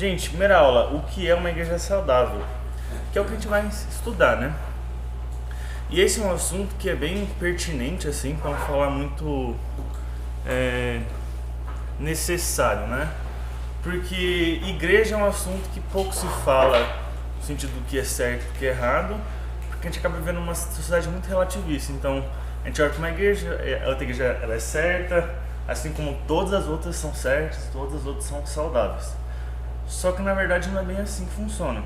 Gente, primeira aula, o que é uma igreja saudável? Que é o que a gente vai estudar, né? E esse é um assunto que é bem pertinente, assim, para não falar muito é, necessário, né? Porque igreja é um assunto que pouco se fala no sentido do que é certo e do que é errado, porque a gente acaba vivendo uma sociedade muito relativista. Então, a gente olha para uma igreja, a outra igreja ela é certa, assim como todas as outras são certas, todas as outras são saudáveis. Só que na verdade não é bem assim que funciona.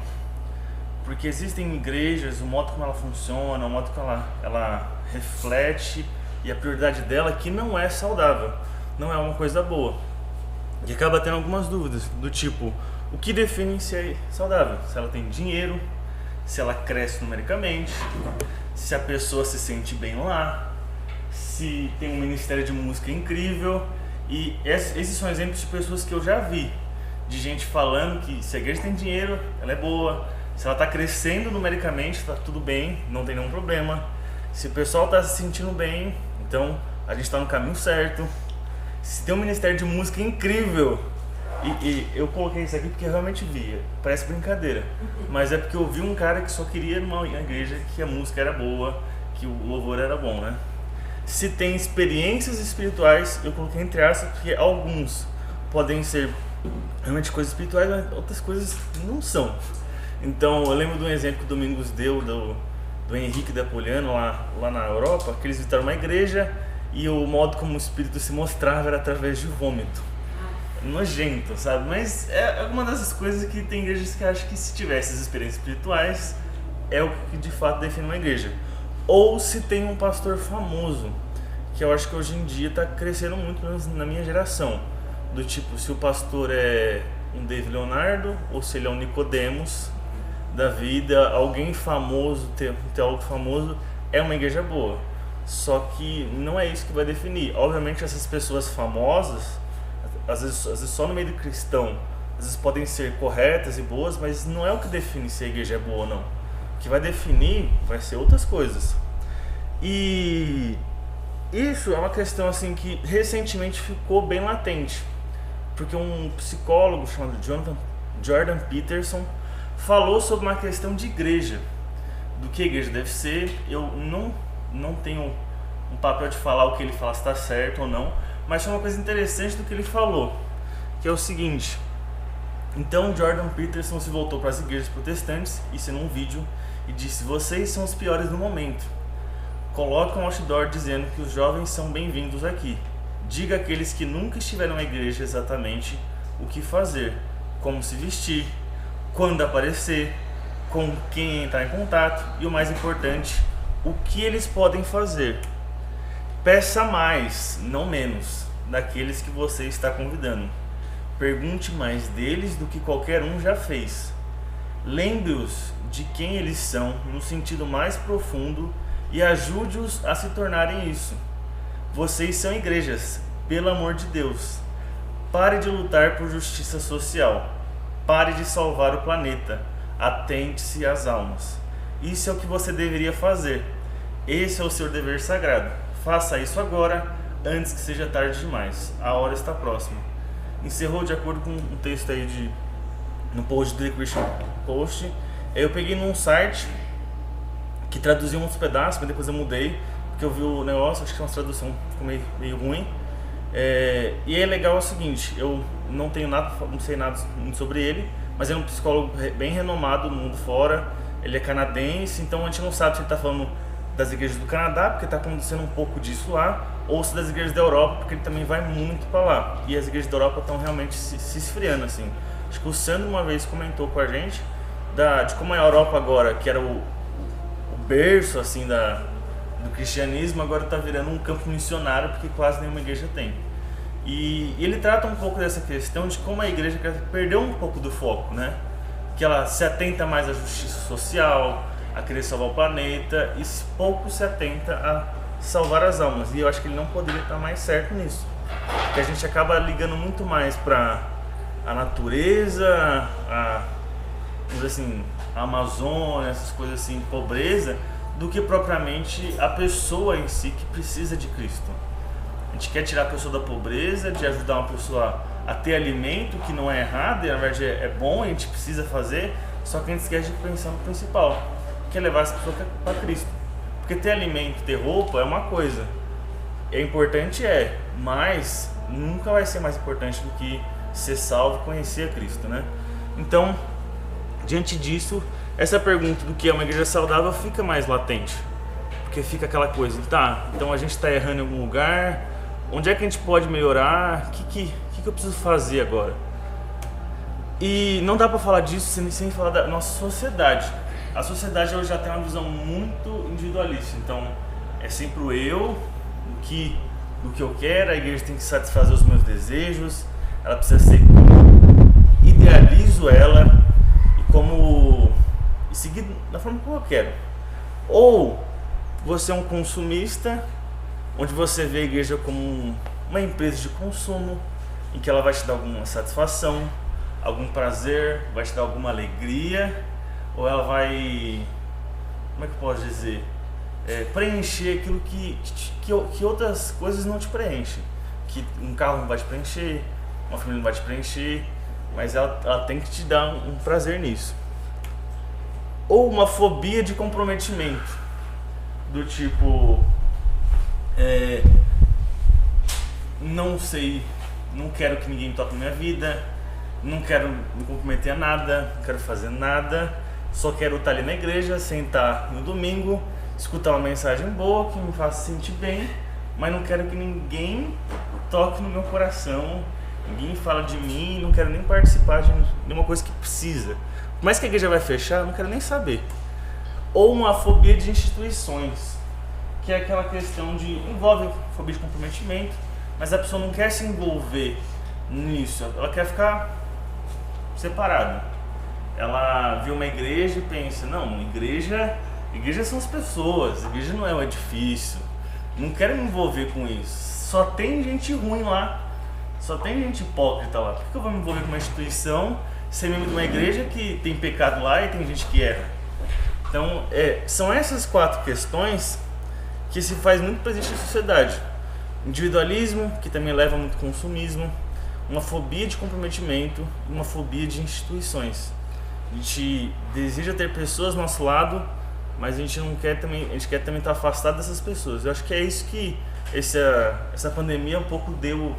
Porque existem igrejas, o modo como ela funciona, o modo como ela reflete e a prioridade dela que não é saudável, não é uma coisa boa. E acaba tendo algumas dúvidas, do tipo, o que define se é saudável? Se ela tem dinheiro, se ela cresce numericamente, se a pessoa se sente bem lá, se tem um ministério de música incrível. E esses são exemplos de pessoas que eu já vi, de gente falando que se a igreja tem dinheiro, ela é boa, se ela está crescendo numericamente, está tudo bem, não tem nenhum problema. Se o pessoal está se sentindo bem, então a gente está no caminho certo. Se tem um ministério de música incrível, e eu coloquei isso aqui porque eu realmente vi, parece brincadeira, mas é porque eu vi um cara que só queria numa igreja que a música era boa, que o louvor era bom, né? Se tem experiências espirituais, eu coloquei entre aspas, porque alguns podem ser realmente coisas espirituais, mas outras coisas não são. Então eu lembro de um exemplo que o Domingos deu do Henrique da Poliano lá na Europa, que eles visitaram uma igreja e o modo como o espírito se mostrava era através de vômito. Nojento, sabe? Mas é uma dessas coisas que tem igrejas que acham que se tivesse as experiências espirituais é o que de fato define uma igreja. Ou se tem um pastor famoso, que eu acho que hoje em dia está crescendo muito na minha geração. Do tipo, se o pastor é um David Leonardo ou se ele é um Nicodemos da vida, alguém famoso, um teólogo famoso, é uma igreja boa. Só que não é isso que vai definir. Obviamente essas pessoas famosas, às vezes só no meio do cristão, às vezes podem ser corretas e boas, mas não é o que define se a igreja é boa ou não. O que vai definir vai ser outras coisas. E isso é uma questão assim que recentemente ficou bem latente, porque um psicólogo chamado Jordan Peterson falou sobre uma questão de igreja, do que a igreja deve ser. Eu não tenho um papel de falar o que ele fala, se está certo ou não, mas foi uma coisa interessante do que ele falou, que é o seguinte. Então Jordan Peterson se voltou para as igrejas protestantes, isso em um vídeo, e disse: vocês são os piores no momento. Coloca um outdoor dizendo que os jovens são bem-vindos aqui. Diga àqueles que nunca estiveram na igreja exatamente o que fazer, como se vestir, quando aparecer, com quem entrar em contato e, o mais importante, o que eles podem fazer. Peça mais, não menos, daqueles que você está convidando. Pergunte mais deles do que qualquer um já fez. Lembre-os de quem eles são no sentido mais profundo e ajude-os a se tornarem isso. Vocês são igrejas, pelo amor de Deus. Pare de lutar por justiça social. Pare de salvar o planeta. Atente-se às almas. Isso é o que você deveria fazer. Esse é o seu dever sagrado. Faça isso agora, antes que seja tarde demais. A hora está próxima. Encerrou de acordo com um texto aí no post do The Christian Post. Eu peguei num site que traduziu uns pedaços, mas depois eu mudei, porque eu vi o negócio, acho que é uma tradução ficou meio ruim. E é legal o seguinte, eu não tenho nada, não sei nada sobre ele, mas é um psicólogo bem renomado no mundo fora. Ele é canadense, então a gente não sabe se ele está falando das igrejas do Canadá, porque está acontecendo um pouco disso lá, ou se das igrejas da Europa, porque ele também vai muito para lá. E as igrejas da Europa estão realmente se esfriando, assim. Acho que o Sandro uma vez comentou com a gente de como é a Europa agora, que era o berço assim do cristianismo, agora está virando um campo missionário, porque quase nenhuma igreja tem. E ele trata um pouco dessa questão de como a igreja perdeu um pouco do foco, né? Que ela se atenta mais à justiça social, a querer salvar o planeta, e pouco se atenta a salvar as almas. E eu acho que ele não poderia estar mais certo nisso, porque a gente acaba ligando muito mais para a natureza, vamos dizer assim, a Amazônia, essas coisas assim, pobreza, do que propriamente a pessoa em si que precisa de Cristo. A gente quer tirar a pessoa da pobreza, de ajudar uma pessoa a ter alimento, que não é errado, e na verdade é bom, a gente precisa fazer, só que a gente esquece de pensar no principal, que é levar essa pessoa para Cristo. Porque ter alimento, ter roupa é uma coisa, é importante, mas nunca vai ser mais importante do que ser salvo e conhecer a Cristo, né? Então, diante disso, essa pergunta do que é uma igreja saudável fica mais latente, porque fica aquela coisa, tá, então a gente está errando em algum lugar, onde é que a gente pode melhorar, o que eu preciso fazer agora? E não dá para falar disso sem falar da nossa sociedade. A sociedade hoje já tem uma visão muito individualista, então é sempre o eu, do que eu quero, a igreja tem que satisfazer os meus desejos, ela precisa ser como idealizo ela e seguir da forma como eu quero. Ou você é um consumista, onde você vê a igreja como uma empresa de consumo, em que ela vai te dar alguma satisfação, algum prazer, vai te dar alguma alegria, ou ela vai, como é que eu posso dizer, preencher aquilo que outras coisas não te preenchem. Que um carro não vai te preencher, uma família não vai te preencher, mas ela tem que te dar um prazer nisso. Ou uma fobia de comprometimento, do tipo, não sei, não quero que ninguém toque na minha vida, não quero me comprometer a nada, não quero fazer nada, só quero estar ali na igreja, sentar no domingo, escutar uma mensagem boa que me faça sentir bem, mas não quero que ninguém toque no meu coração, ninguém fala de mim, não quero nem participar de nenhuma coisa que precisa. Por mais que a igreja vai fechar, eu não quero nem saber. Ou uma fobia de instituições, que é aquela questão envolve fobia de comprometimento, mas a pessoa não quer se envolver nisso, ela quer ficar separada. Ela vê uma igreja e pensa, não, igreja são as pessoas, igreja não é um edifício, não quero me envolver com isso, só tem gente ruim lá, só tem gente hipócrita lá, por que eu vou me envolver com uma instituição, ser membro de uma igreja que tem pecado lá e tem gente que erra? Então, são essas 4 questões que se faz muito presente na sociedade. Individualismo, que também leva muito consumismo, uma fobia de comprometimento e uma fobia de instituições. A gente deseja ter pessoas ao nosso lado, mas a gente quer também estar afastado dessas pessoas. Eu acho que é isso que essa pandemia um pouco deu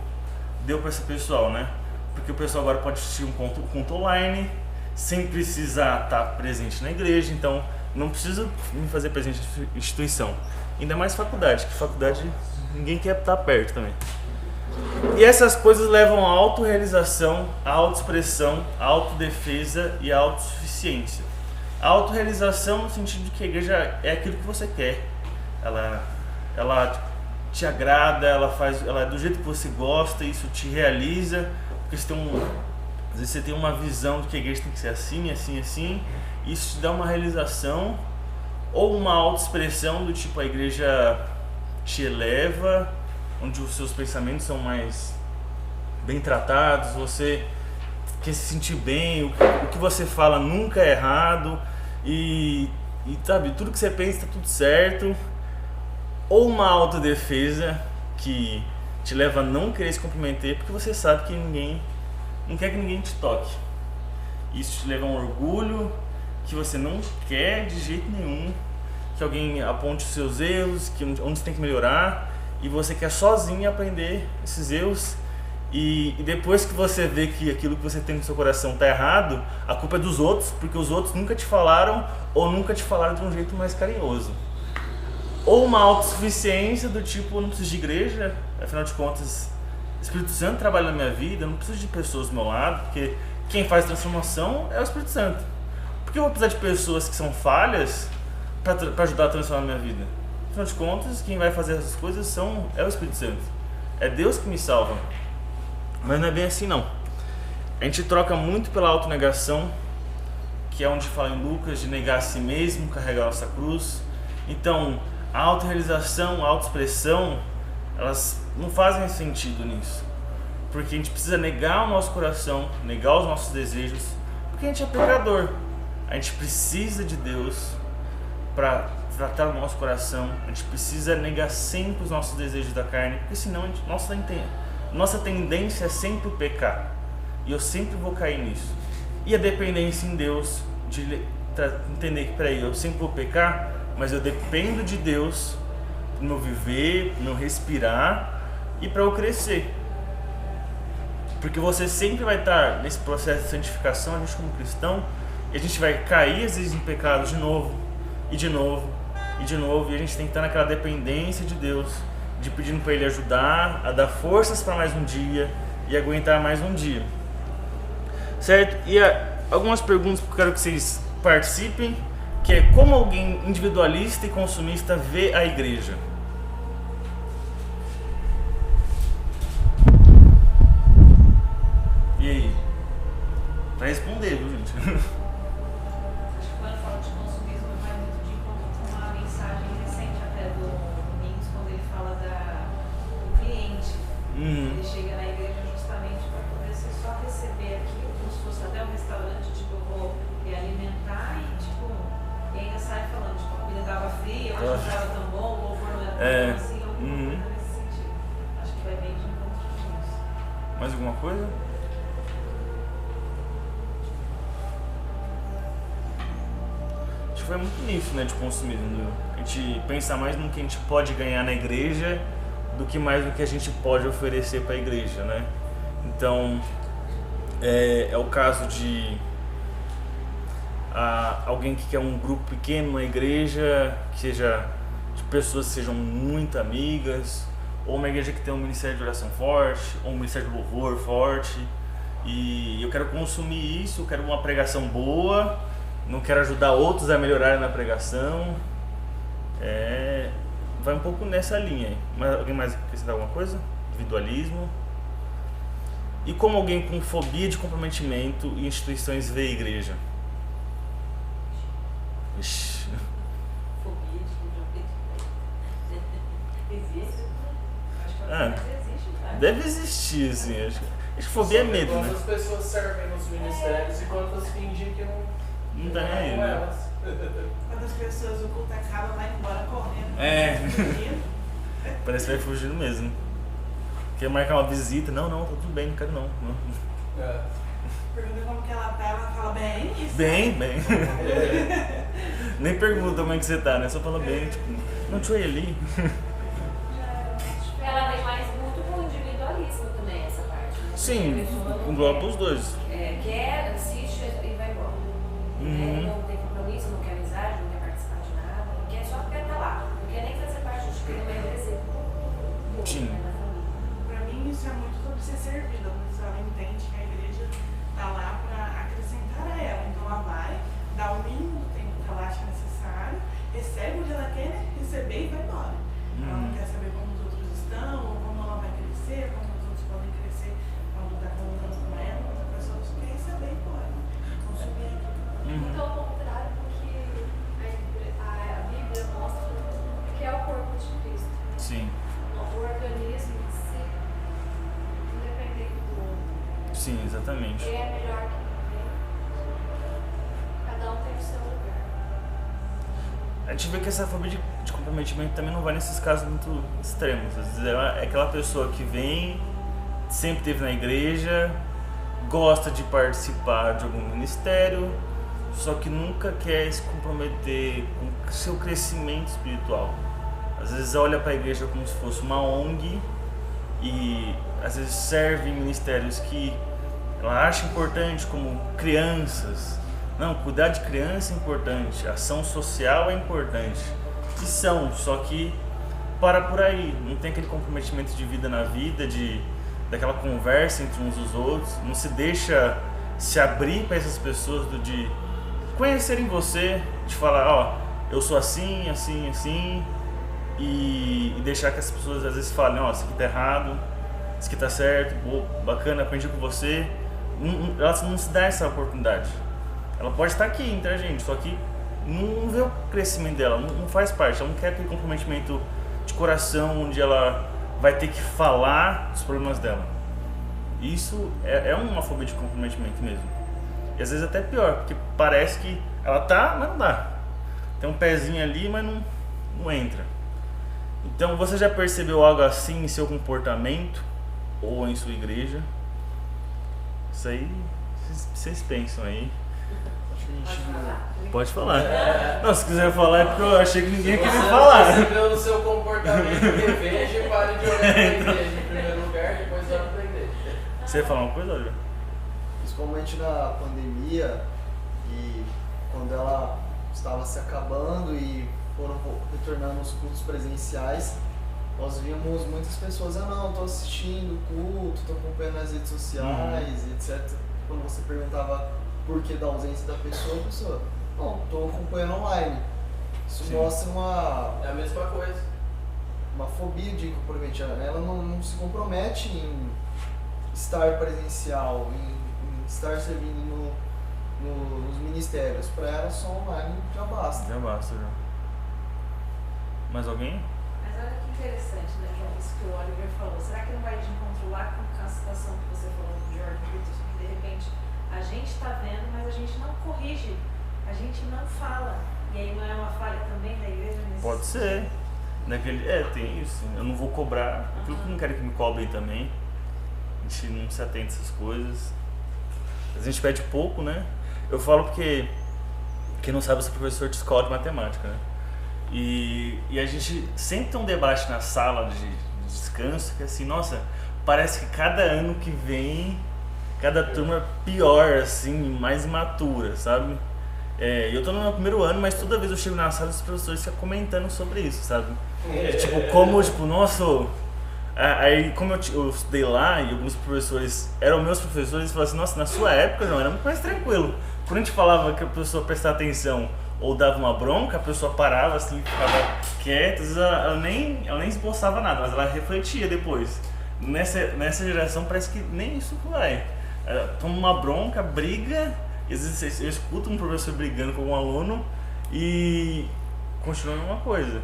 para esse pessoal, né? Porque o pessoal agora pode assistir um culto online sem precisar estar presente na igreja, então não preciso me fazer presente na instituição. Ainda mais faculdade, que faculdade ninguém quer estar perto também. E essas coisas levam à autorrealização, à autoexpressão, à autodefesa e à autossuficiência. A autorrealização no sentido de que a igreja é aquilo que você quer. Ela te agrada, ela é do jeito que você gosta, isso te realiza, porque às vezes você tem uma visão de que a igreja tem que ser assim, assim, assim, e isso te dá uma realização, ou uma autoexpressão do tipo, a igreja te eleva, onde os seus pensamentos são mais bem tratados, você quer se sentir bem, o que você fala nunca é errado, e sabe, tudo que você pensa está tudo certo. Ou uma autodefesa que te leva a não querer se comprometer porque você sabe que ninguém não quer que ninguém te toque. Isso te leva a um orgulho que você não quer de jeito nenhum que alguém aponte os seus erros, onde você tem que melhorar, e você quer sozinho aprender esses erros, e depois que você vê que aquilo que você tem no seu coração está errado, a culpa é dos outros, porque os outros nunca te falaram ou nunca te falaram de um jeito mais carinhoso. Ou uma autossuficiência do tipo, eu não preciso de igreja, afinal de contas, o Espírito Santo trabalha na minha vida, eu não preciso de pessoas do meu lado, porque quem faz transformação é o Espírito Santo. Por que eu vou precisar de pessoas que são falhas para ajudar a transformar a minha vida? Afinal de contas, quem vai fazer essas coisas é o Espírito Santo. É Deus que me salva. Mas não é bem assim não. A gente troca muito pela autonegação, que é onde fala em Lucas de negar a si mesmo, carregar a nossa cruz. Então, a autorrealização, a autoexpressão, elas não fazem sentido nisso. Porque a gente precisa negar o nosso coração, negar os nossos desejos, porque a gente é pecador. A gente precisa de Deus para tratar o nosso coração. A gente precisa negar sempre os nossos desejos da carne, porque senão nossa tendência é sempre pecar. E eu sempre vou cair nisso. E a dependência em Deus, de entender que, peraí, eu sempre vou pecar, mas eu dependo de Deus pro meu viver, pro meu respirar e para eu crescer. Porque você sempre vai estar nesse processo de santificação, a gente como cristão, e a gente vai cair às vezes em pecado de novo, e de novo, e de novo, e a gente tem que estar naquela dependência de Deus, de pedindo para Ele ajudar, a dar forças para mais um dia e aguentar mais um dia. Certo? E algumas perguntas que eu quero que vocês participem, que é como alguém individualista e consumista vê a igreja? E aí? Pra responder, viu, gente? Acho que quando fala de consumismo vai muito de encontro com uma mensagem recente até do Domingos, quando ele fala do cliente. Ele chega na igreja justamente para poder só receber aquilo, como se fosse até um restaurante, tipo, eu vou me alimentar e tipo, e ainda sai falando, tipo, a comida estava fria, hoje não estava tão bom, o louvor não era tão assim, alguma coisa nesse sentido. Acho que vai bem de encontro com isso. Mais alguma coisa? Acho que foi muito nisso, né, de consumismo. A gente pensa mais no que a gente pode ganhar na igreja do que mais no que a gente pode oferecer para a igreja, né? Então, é o caso de alguém que quer um grupo pequeno na igreja, que seja de pessoas que sejam muito amigas, ou uma igreja que tem um ministério de oração forte, ou um ministério de louvor forte, e eu quero consumir isso, eu quero uma pregação boa, não quero ajudar outros a melhorarem na pregação. Vai um pouco nessa linha aí. Mas alguém mais quer acrescentar alguma coisa? Individualismo. E como alguém com fobia de comprometimento e instituições vê a igreja? Ixi. Fobia de comprometimento. Existe? Acho que existe, tá? Deve existir, assim. Acho que fobia é medo, né? Quantas pessoas servem nos ministérios e quantas fingem que não tá nem aí, né? elas. Quando as pessoas o culto acaba, vai embora correndo. Parece que vai fugindo mesmo. Quer marcar uma visita? Não, tá tudo bem, não quero não. Pergunta como que ela tá, ela fala bem. Bem. Nem pergunta como é que você tá, né? Só fala bem, tipo, não te olhei ali. Ela vem mais muito com o individualismo também, essa parte. Né? Sim, engloba os dois. Quer, assiste e vai embora. Não tem compromisso, não quer amizade, não quer participar de nada, não quer só porque tá lá. Não quer nem fazer parte de uma igreja. Sim. Pra mim isso é muito sobre ser servida, mas ela entende que a igreja tá lá pra acrescentar a ela. Então ela vai, dá o mínimo do tempo que ela acha necessário, recebe o que ela quer receber e vai embora. Ela não quer saber como os outros estão, ou como ela vai crescer, como os outros podem crescer quando tá contando com ela, mas a pessoa só quer receber e embora. Consumir aquilo. Muito ao contrário do que a Bíblia mostra que é o corpo de Cristo. Sim. O organismo em si, independente do outro. Sim, exatamente. Quem é melhor que ninguém, cada um tem o seu lugar. A gente vê que essa fobia de comprometimento também não vai nesses casos muito extremos. Às vezes é aquela pessoa que vem, sempre esteve na igreja, gosta de participar de algum ministério, só que nunca quer se comprometer com o seu crescimento espiritual. Às vezes olha para a igreja como se fosse uma ONG e às vezes serve em ministérios que ela acha importante, como crianças. Não, cuidar de criança é importante, ação social é importante. E são, só que para por aí, não tem aquele comprometimento de vida na vida, daquela conversa entre uns e os outros, não se deixa se abrir para essas pessoas de conhecerem você, de falar, ó, eu sou assim, e deixar que as pessoas às vezes falem, ó, isso aqui tá errado, isso aqui tá certo, bacana, aprendi com você. Ela não se dá essa oportunidade. Ela pode estar aqui entre a gente, só que não vê o crescimento dela, não faz parte, ela não quer aquele comprometimento de coração onde ela vai ter que falar dos problemas dela. Isso é uma fobia de comprometimento mesmo. E às vezes até pior, porque parece que ela tá, mas não dá. Tem um pezinho ali, mas não entra. Então você já percebeu algo assim em seu comportamento? ou em sua igreja. Isso aí, vocês pensam aí. Pode falar. Não, se quiser falar é porque eu achei que ninguém queria falar. Você percebeu no seu comportamento, reveja e pare de olhar para a igreja em primeiro lugar, depois olha para a igreja. Você ia falar uma coisa, Olha? Principalmente na pandemia e quando ela estava se acabando e foram retornando os cultos presenciais, nós vimos muitas pessoas, não, estou assistindo o culto, estou acompanhando nas redes sociais, etc. Quando você perguntava por que da ausência da pessoa, a pessoa, não, estou acompanhando online. Isso mostra É a mesma coisa. uma fobia de comprometer. Ela não se compromete em estar presencial, em estar servindo nos ministérios. Para ela, só online já basta. Já basta, já. Mais alguém? Mas olha que interessante, né, João, isso que o Oliver falou. Será que não vai de encontro lá com a situação que você falou do Jordan Peterson, que de repente a gente está vendo, mas a gente não corrige, a gente não fala. E aí não é uma falha também da igreja nesse Pode ser. Tem isso. Eu não vou cobrar. Aquilo que eu não quero que me cobrem também. A gente não se atenta a essas coisas. A gente pede pouco, né? Eu falo porque quem não sabe, eu sou professor de escola de matemática, né? E a gente sempre tem um debate na sala de descanso que é assim, nossa, parece que cada ano que vem, cada turma é pior, assim, mais imatura, sabe? Eu tô no meu primeiro ano, mas toda vez eu chego na sala, os professores ficam comentando sobre isso, sabe? Nossa... Aí, como eu estudei lá e alguns professores eram meus professores, eles falavam assim, nossa, na sua época não, era muito mais tranquilo. Quando a gente falava que a pessoa prestava atenção ou dava uma bronca, a pessoa parava assim, ficava quieta, às vezes ela nem esboçava nada, mas ela refletia depois. Nessa geração parece que nem isso vai. Toma uma bronca, briga, e às vezes eu escuto um professor brigando com um aluno e continua a mesma coisa.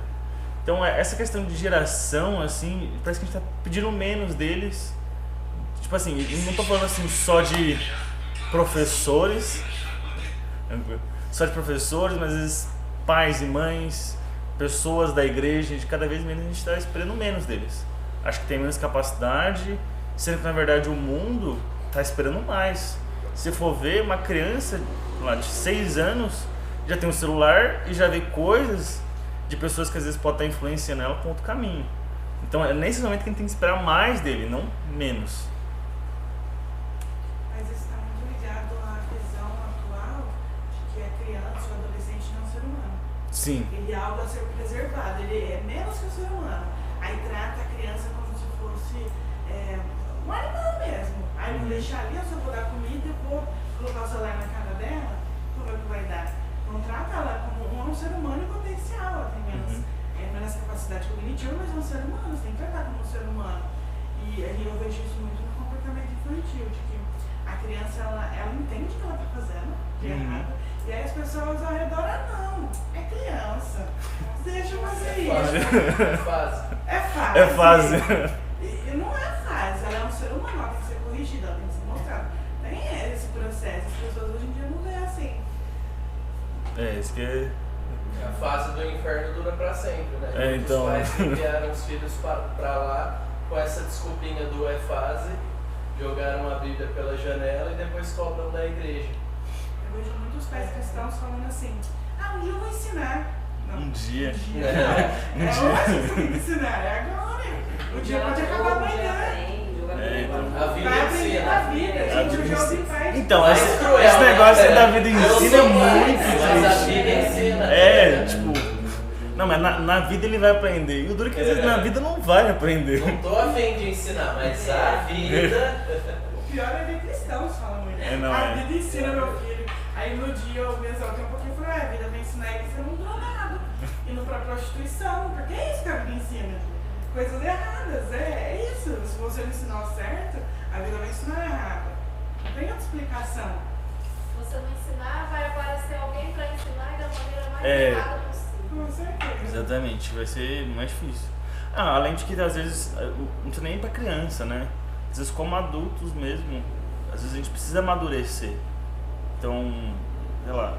Então, essa questão de geração, assim, parece que a gente tá pedindo menos deles. Tipo assim, eu não tô falando assim só de professores, mas às vezes pais e mães, pessoas da igreja, de cada vez menos a gente tá esperando menos deles. Acho que tem menos capacidade, sendo que na verdade o mundo tá esperando mais. Se for ver, uma criança lá de 6 anos já tem um celular e já vê coisas de pessoas que às vezes podem estar influenciando ela para outro caminho. Então é nesse momento que a gente tem que esperar mais dele, não menos. Mas isso está muito ligado à visão atual de que a criança ou adolescente não é um ser humano. Sim. Ele é algo a ser preservado, ele é menos que um ser humano. Aí trata a criança como se fosse um animal mesmo. Aí vou deixar ali, eu só vou dar comida e vou colocar o celular na cara dela, como é que vai dar? Não trata ela como um ser humano em potencial, ela tem menos capacidade cognitiva, mas é um ser humano, você tem que tratar como um ser humano. E eu vejo isso muito no comportamento infantil, de que a criança, ela entende o que ela está fazendo de errado, e aí as pessoas ao redor, não, é criança, deixa eu fazer isso. É fase. É fase. E não é fase, ela é um ser humano, ela tem que ser corrigida, ela tem que ser mostrada. Tem esse processo, as pessoas hoje em dia não veem assim. Isso que é... A fase do inferno dura pra sempre, né? Então... Os pais enviaram os filhos pra lá com essa desculpinha do fase, jogaram a Bíblia pela janela e depois cobram da igreja. Eu vejo muitos pais cristãos falando assim, um dia eu vou ensinar. Não, Um dia. hoje você tem que ensinar, é agora. O dia pode acabar amanhã. A vida Vai aprender ensina. a vida, gente, eu já ouvi pais. Então, esse cruel, negócio né? da vida ensina é muito Mas a triste. vida ensina. Não, mas na vida ele vai aprender. E o duro é que às vezes na vida não vai aprender. Não tô a fim de ensinar, mas a vida... O pior é ver cristãos falando isso. Não A é. vida ensina meu filho. Aí no dia eu me exaltei um pouquinho e falei, a vida vai ensinar ele a ser um drogado. Indo pra prostituição, porque é isso que a vida ensina. Coisas erradas, é isso. Se você não ensinar o certo, a vida vai ensinar errado. Não tem outra explicação. Se você não ensinar, vai aparecer alguém para ensinar da maneira mais errada possível. Com certeza. Exatamente, vai ser mais difícil. Além de que às vezes, não precisa nem pra criança, né? Às vezes como adultos mesmo, às vezes a gente precisa amadurecer. Então, sei lá,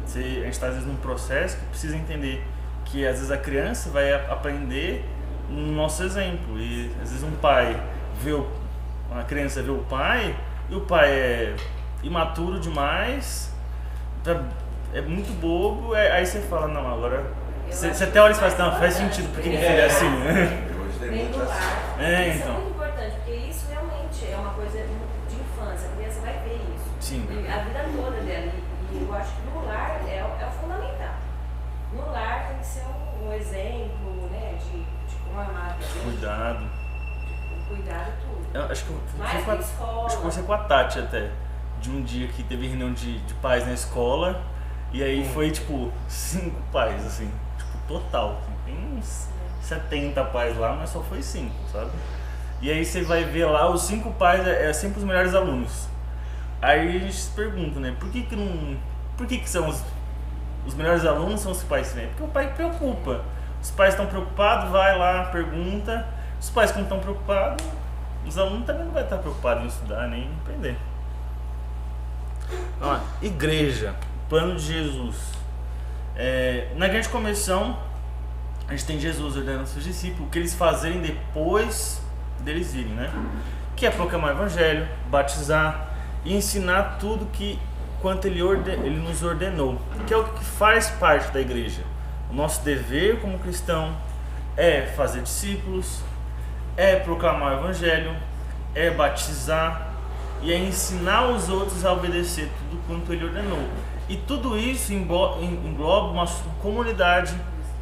a gente tá às vezes num processo que precisa entender que às vezes a criança vai aprender no nosso exemplo. E às vezes um pai vê a criança vê o pai e o pai é imaturo demais, é muito bobo, aí você fala, não, agora você até olha e fala assim, não, faz sentido porque ele é assim, né? Hoje tem Bem muito no assim. lar. É, Isso então. é muito importante, porque isso realmente é uma coisa de infância, a criança vai ver isso. Sim. E a vida toda dela. E eu acho que no lar é o fundamental. No lar tem que ser um exemplo, né, de como amar a Deus, Cuidado. o cuidado e tudo. Eu acho que Mais que escola. acho que conversei com a Tati até, de um dia que teve reunião de pais na escola, e aí foi tipo 5 pais, assim, tipo, total. Assim, tem uns 70 pais lá, mas só foi 5, sabe? E aí você vai ver lá, os 5 pais é sempre os melhores alunos. Aí a gente se pergunta, né, por que são os melhores alunos são os pais também? Porque o pai preocupa. Os pais estão preocupados, vai lá, pergunta. Os pais que não estão preocupados, os alunos também não vão estar preocupados em estudar nem em aprender. Ó, igreja, plano de Jesus. Na grande comissão, a gente tem Jesus ordenando seus discípulos, o que eles fazerem depois deles irem, né? Que é proclamar o evangelho, batizar e ensinar tudo quanto ele nos ordenou, que é o que faz parte da igreja. O nosso dever como cristão é fazer discípulos, é proclamar o evangelho, é batizar e é ensinar os outros a obedecer tudo quanto ele ordenou. E tudo isso engloba uma comunidade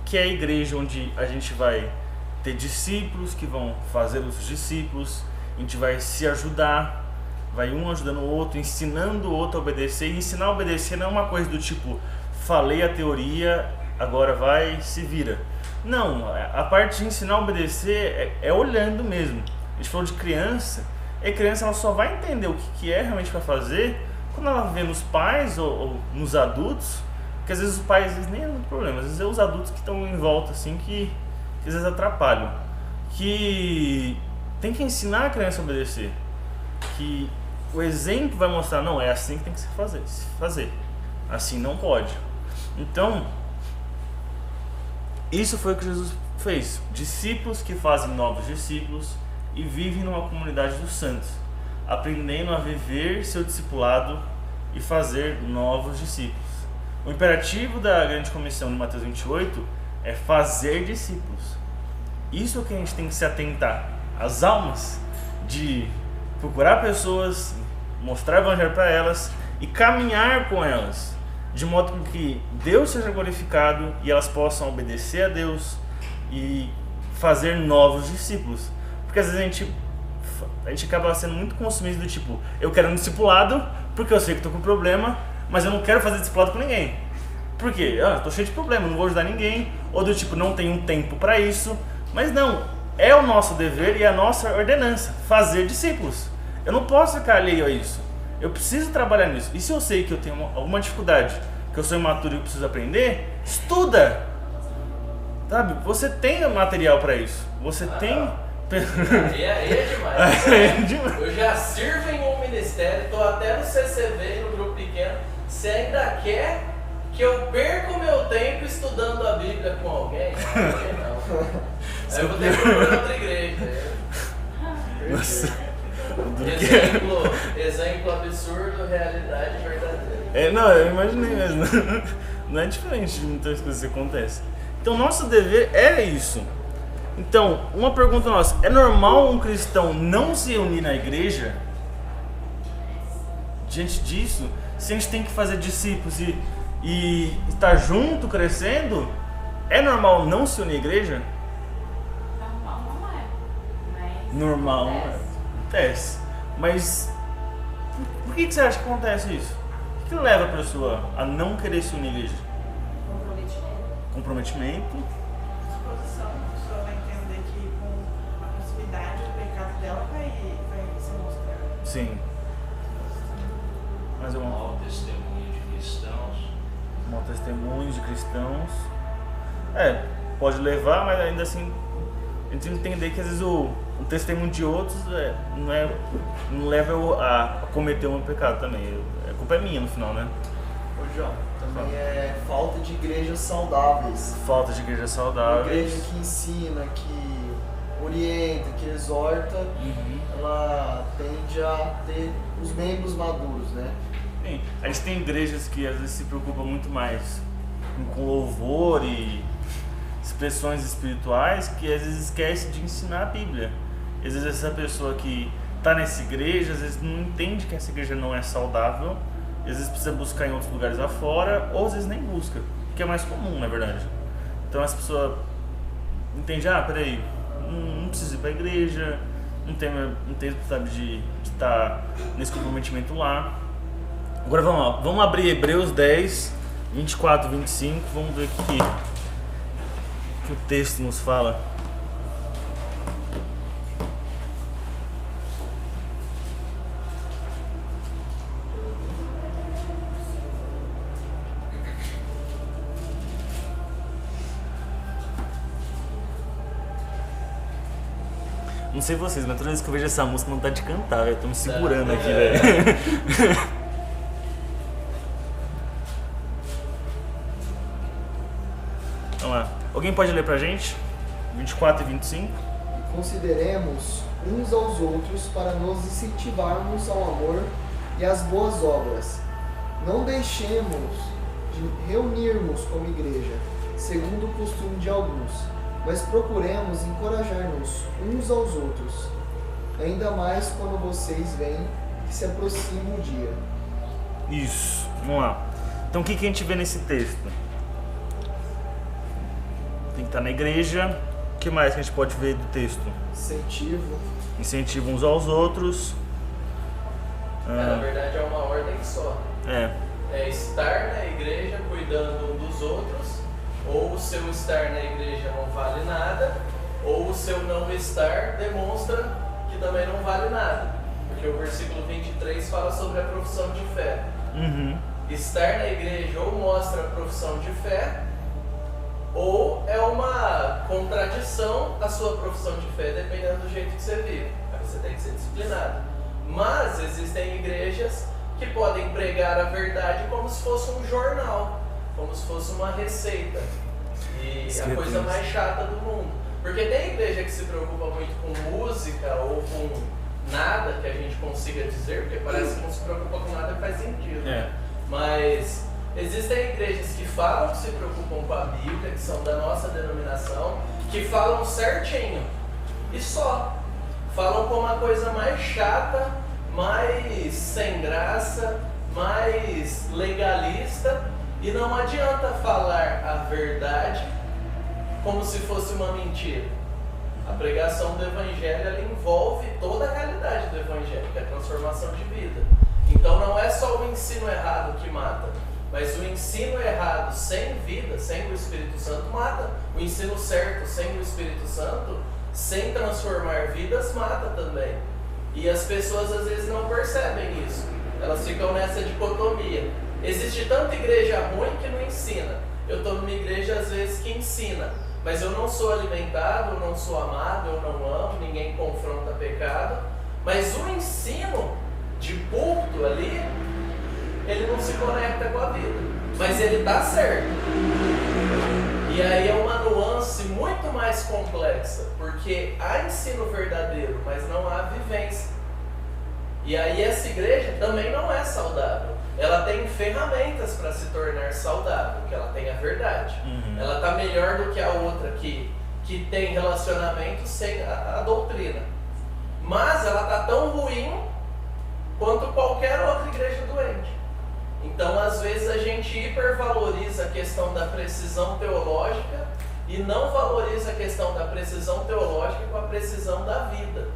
que é a igreja, onde a gente vai ter discípulos que vão fazer os discípulos, a gente vai se ajudar, vai um ajudando o outro, ensinando o outro a obedecer. E ensinar a obedecer não é uma coisa do tipo, falei a teoria, agora vai, se vira. Não, a parte de ensinar a obedecer é olhando mesmo. A gente falou de criança, e a criança ela só vai entender o que é realmente para fazer quando ela vê nos pais ou nos adultos, que às vezes os pais nem é muito problema, às vezes é os adultos que estão em volta assim que às vezes atrapalham. Que tem que ensinar a criança a obedecer. Que o exemplo vai mostrar, não, é assim que tem que se fazer. Assim não pode. Então, isso foi o que Jesus fez. Discípulos que fazem novos discípulos e vivem numa comunidade dos santos, aprendendo a viver seu discipulado e fazer novos discípulos. O imperativo da grande comissão de Mateus 28 é fazer discípulos. Isso é o que a gente tem que se atentar. As almas, de procurar pessoas, mostrar o evangelho para elas e caminhar com elas, de modo que Deus seja glorificado e elas possam obedecer a Deus e fazer novos discípulos. Porque às vezes a gente acaba sendo muito consumista do tipo, eu quero um discipulado porque eu sei que estou com problema, mas eu não quero fazer discipulado com ninguém. Por quê? Estou cheio de problema, não vou ajudar ninguém. Ou do tipo, não tenho tempo para isso. Mas não, é o nosso dever e a nossa ordenança, fazer discípulos. Eu não posso ficar alheio a isso. Eu preciso trabalhar nisso. E se eu sei que eu tenho alguma dificuldade, que eu sou imaturo e eu preciso aprender, estuda! Sabe? Você tem material para isso. Você tem... E aí é demais. Eu já sirvo em um ministério, estou até no CCV, no grupo pequeno. Você ainda quer que eu perca o meu tempo estudando a Bíblia com alguém? Não. Aí eu vou ter que procurar outra igreja. Exemplo absurdo, realidade verdadeira. Não, eu imaginei mesmo. Não é diferente de muitas coisas que acontecem. Então, nosso dever é isso. Então, uma pergunta nossa: é normal um cristão não se unir na igreja? Diante disso, se a gente tem que fazer discípulos e estar junto, crescendo, é normal não se unir à igreja? Normal não é. Mas Normal não é. Acontece. Mas por que você acha que acontece isso? O que leva a pessoa a não querer se unir à igreja? Comprometimento. Disposição, a pessoa vai entender que com a proximidade do pecado dela vai se mostrar. Sim. Mas é Mau testemunho de cristãos. mau testemunho de cristãos. Pode levar, mas ainda assim a gente tem que entender que às vezes o testemunho de outros não leva eu a cometer um pecado também. A culpa é minha no final, né? Ô João, também é falta de igrejas saudáveis. Falta de igreja saudável. Uma igreja que ensina que orienta, que exorta, ela tende a ter os membros maduros, né? Sim. A gente tem igrejas que às vezes se preocupam muito mais com louvor e expressões espirituais, que às vezes esquece de ensinar a Bíblia. Às vezes essa pessoa que está nessa igreja, às vezes não entende que essa igreja não é saudável, às vezes precisa buscar em outros lugares afora, ou às vezes nem busca, que é mais comum, na verdade. Então essa pessoa entende, peraí, não preciso ir para a igreja, não tem sabe, de estar nesse comprometimento lá. Agora vamos lá, vamos abrir Hebreus 10, 24 e 25, vamos ver o que o texto nos fala. Não sei vocês, mas toda vez que eu vejo essa música, não tá de cantar, velho. Tô me segurando aqui, velho. Vamos lá. Alguém pode ler pra gente? 24 e 25. Consideremos uns aos outros para nos incentivarmos ao amor e às boas obras. Não deixemos de reunirmos como igreja, segundo o costume de alguns, mas procuremos encorajar-nos uns aos outros, ainda mais quando vocês veem que se aproxima o dia. Isso, vamos lá. Então o que a gente vê nesse texto? Tem que estar na igreja. O que mais que a gente pode ver do texto? Incentivo uns aos outros. Na verdade é uma ordem só. É estar na igreja cuidando um dos outros. Ou o seu estar na igreja não vale nada, ou o seu não estar demonstra que também não vale nada. Porque o versículo 23 fala sobre a profissão de fé. Estar na igreja ou mostra a profissão de fé, ou é uma contradição à sua profissão de fé, dependendo do jeito que você vive. Aí você tem que ser disciplinado. Mas existem igrejas que podem pregar a verdade como se fosse um jornal, como se fosse uma receita. E a coisa mais chata do mundo. Porque tem igreja que se preocupa muito com música ou com nada que a gente consiga dizer, porque parece que não se preocupa com nada que faz sentido. Mas existem igrejas que falam que se preocupam com a Bíblia, que são da nossa denominação, que falam certinho e só. Falam com uma coisa mais chata, mais sem graça, mais legalista. E não adianta falar a verdade como se fosse uma mentira. A pregação do Evangelho ela envolve toda a realidade do Evangelho, que é a transformação de vida. Então não é só o ensino errado que mata, mas o ensino errado sem vida, sem o Espírito Santo, mata. O ensino certo sem o Espírito Santo, sem transformar vidas, mata também. E as pessoas às vezes não percebem isso. Elas ficam nessa dicotomia. Existe tanta igreja ruim que não ensina. Eu estou numa igreja às vezes que ensina, mas eu não sou alimentado, eu não sou amado, eu não amo, ninguém confronta pecado. Mas o ensino de púlpito ali, ele não se conecta com a vida, mas ele está certo. E aí é uma nuance muito mais complexa, porque há ensino verdadeiro, mas não há vivência. E aí essa igreja também não é saudável. Ela tem ferramentas para se tornar saudável, que ela tem a verdade. Ela está melhor do que a outra que tem relacionamento sem a doutrina. Mas ela está tão ruim quanto qualquer outra igreja doente. Então, às vezes, a gente hipervaloriza a questão da precisão teológica e não valoriza a questão da precisão teológica com a precisão da vida.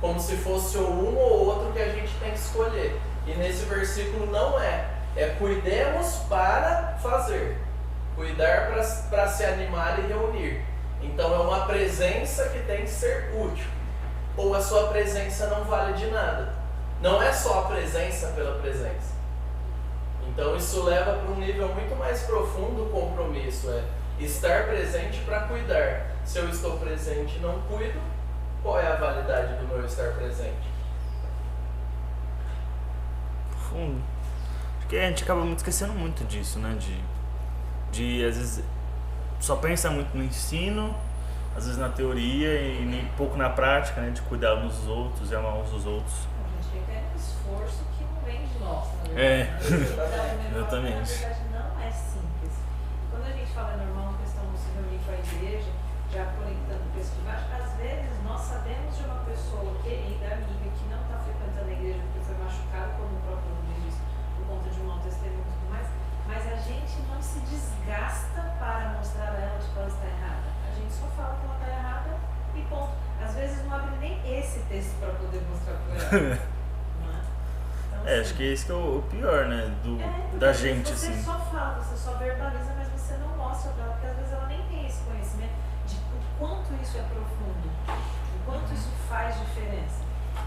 Como se fosse um ou outro que a gente tem que escolher. E nesse versículo não é. É cuidemos para fazer. Cuidar para se animar e reunir. Então é uma presença que tem que ser útil. Ou a sua presença não vale de nada. Não é só a presença pela presença. Então isso leva para um nível muito mais profundo o compromisso. É estar presente para cuidar. Se eu estou presente e não cuido, qual é a validade do meu estar presente? Fundo. Acho que a gente acaba muito esquecendo muito disso, né? De às vezes só pensa muito no ensino, às vezes na teoria e nem pouco na prática, né? De cuidar uns dos outros e amar uns dos outros. A gente requer um esforço que não vem de nós, na verdade. É, Exatamente. exatamente. Na verdade, não é simples. Quando a gente fala normal, uma questão de se reunir com a igreja, já conectando com esse debate, às vezes nós sabemos de uma pessoa querida, amiga, que não está frequentando a igreja porque foi machucado, como o próprio Luiz disse, por conta de um mau testemunho e tudo mais, mas a gente não se desgasta para mostrar a ela de que ela está errada. A gente só fala que ela está errada e ponto. Às vezes não abre nem esse texto para poder mostrar para ela. Não é? Então, É, acho que esse que é o pior, né? porque Da gente, você assim. só fala, você só verbaliza, mas você não mostra pra ela, porque às vezes ela nem tem esse conhecimento de o quanto isso é profundo, o quanto isso faz diferença.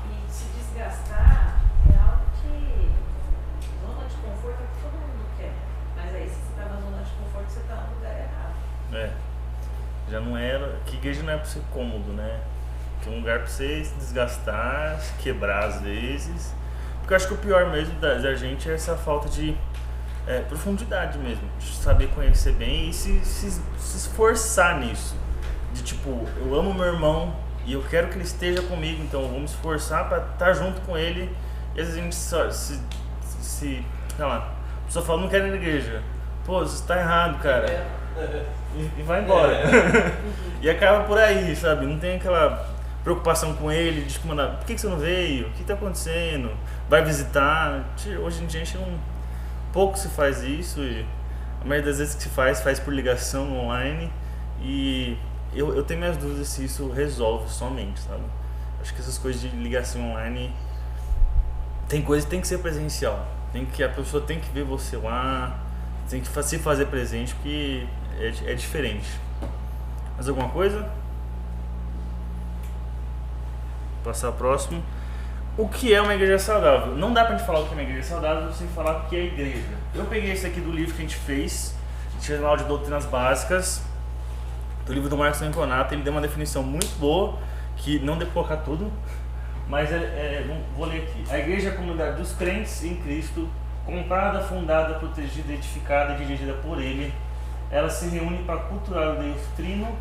E se desgastar é algo que zona de conforto é o que todo mundo quer. Mas aí se você tá na zona de conforto, você tá no lugar errado. É. Já não era. Que igreja não é pra ser cômodo, né? Que é um lugar pra você se desgastar, se quebrar às vezes. Porque eu acho que o pior mesmo da gente é essa falta de profundidade mesmo. De saber conhecer bem e se esforçar nisso. De tipo, eu amo meu irmão e eu quero que ele esteja comigo, então eu vou me esforçar pra estar junto com ele. E às vezes a gente só sei lá, a pessoa fala, não quero ir na igreja. Pô, você tá errado, cara. E vai embora. E acaba por aí, sabe? Não tem aquela preocupação com ele, de mandar, por que você não veio? O que tá acontecendo? Vai visitar? Hoje em dia a gente não... pouco se faz isso e a maioria das vezes que se faz por ligação online e eu tenho minhas dúvidas se isso resolve somente, sabe? Acho que essas coisas de ligação online tem coisa que tem que ser presencial, a pessoa tem que ver você lá, tem que se fazer presente porque é diferente. Mais alguma coisa? Passar próximo. O que é uma igreja saudável? Não dá pra gente falar o que é uma igreja saudável sem falar o que é igreja. Eu peguei esse aqui do livro que a gente fez, a gente fez uma aula de doutrinas básicas, do livro do Marcos Leonconato. Ele deu uma definição muito boa, que não deu pra colocar tudo, mas vou ler aqui. A igreja é a comunidade dos crentes em Cristo, comprada, fundada, protegida, edificada e dirigida por Ele. Ela se reúne para cultuar o Deus Trino,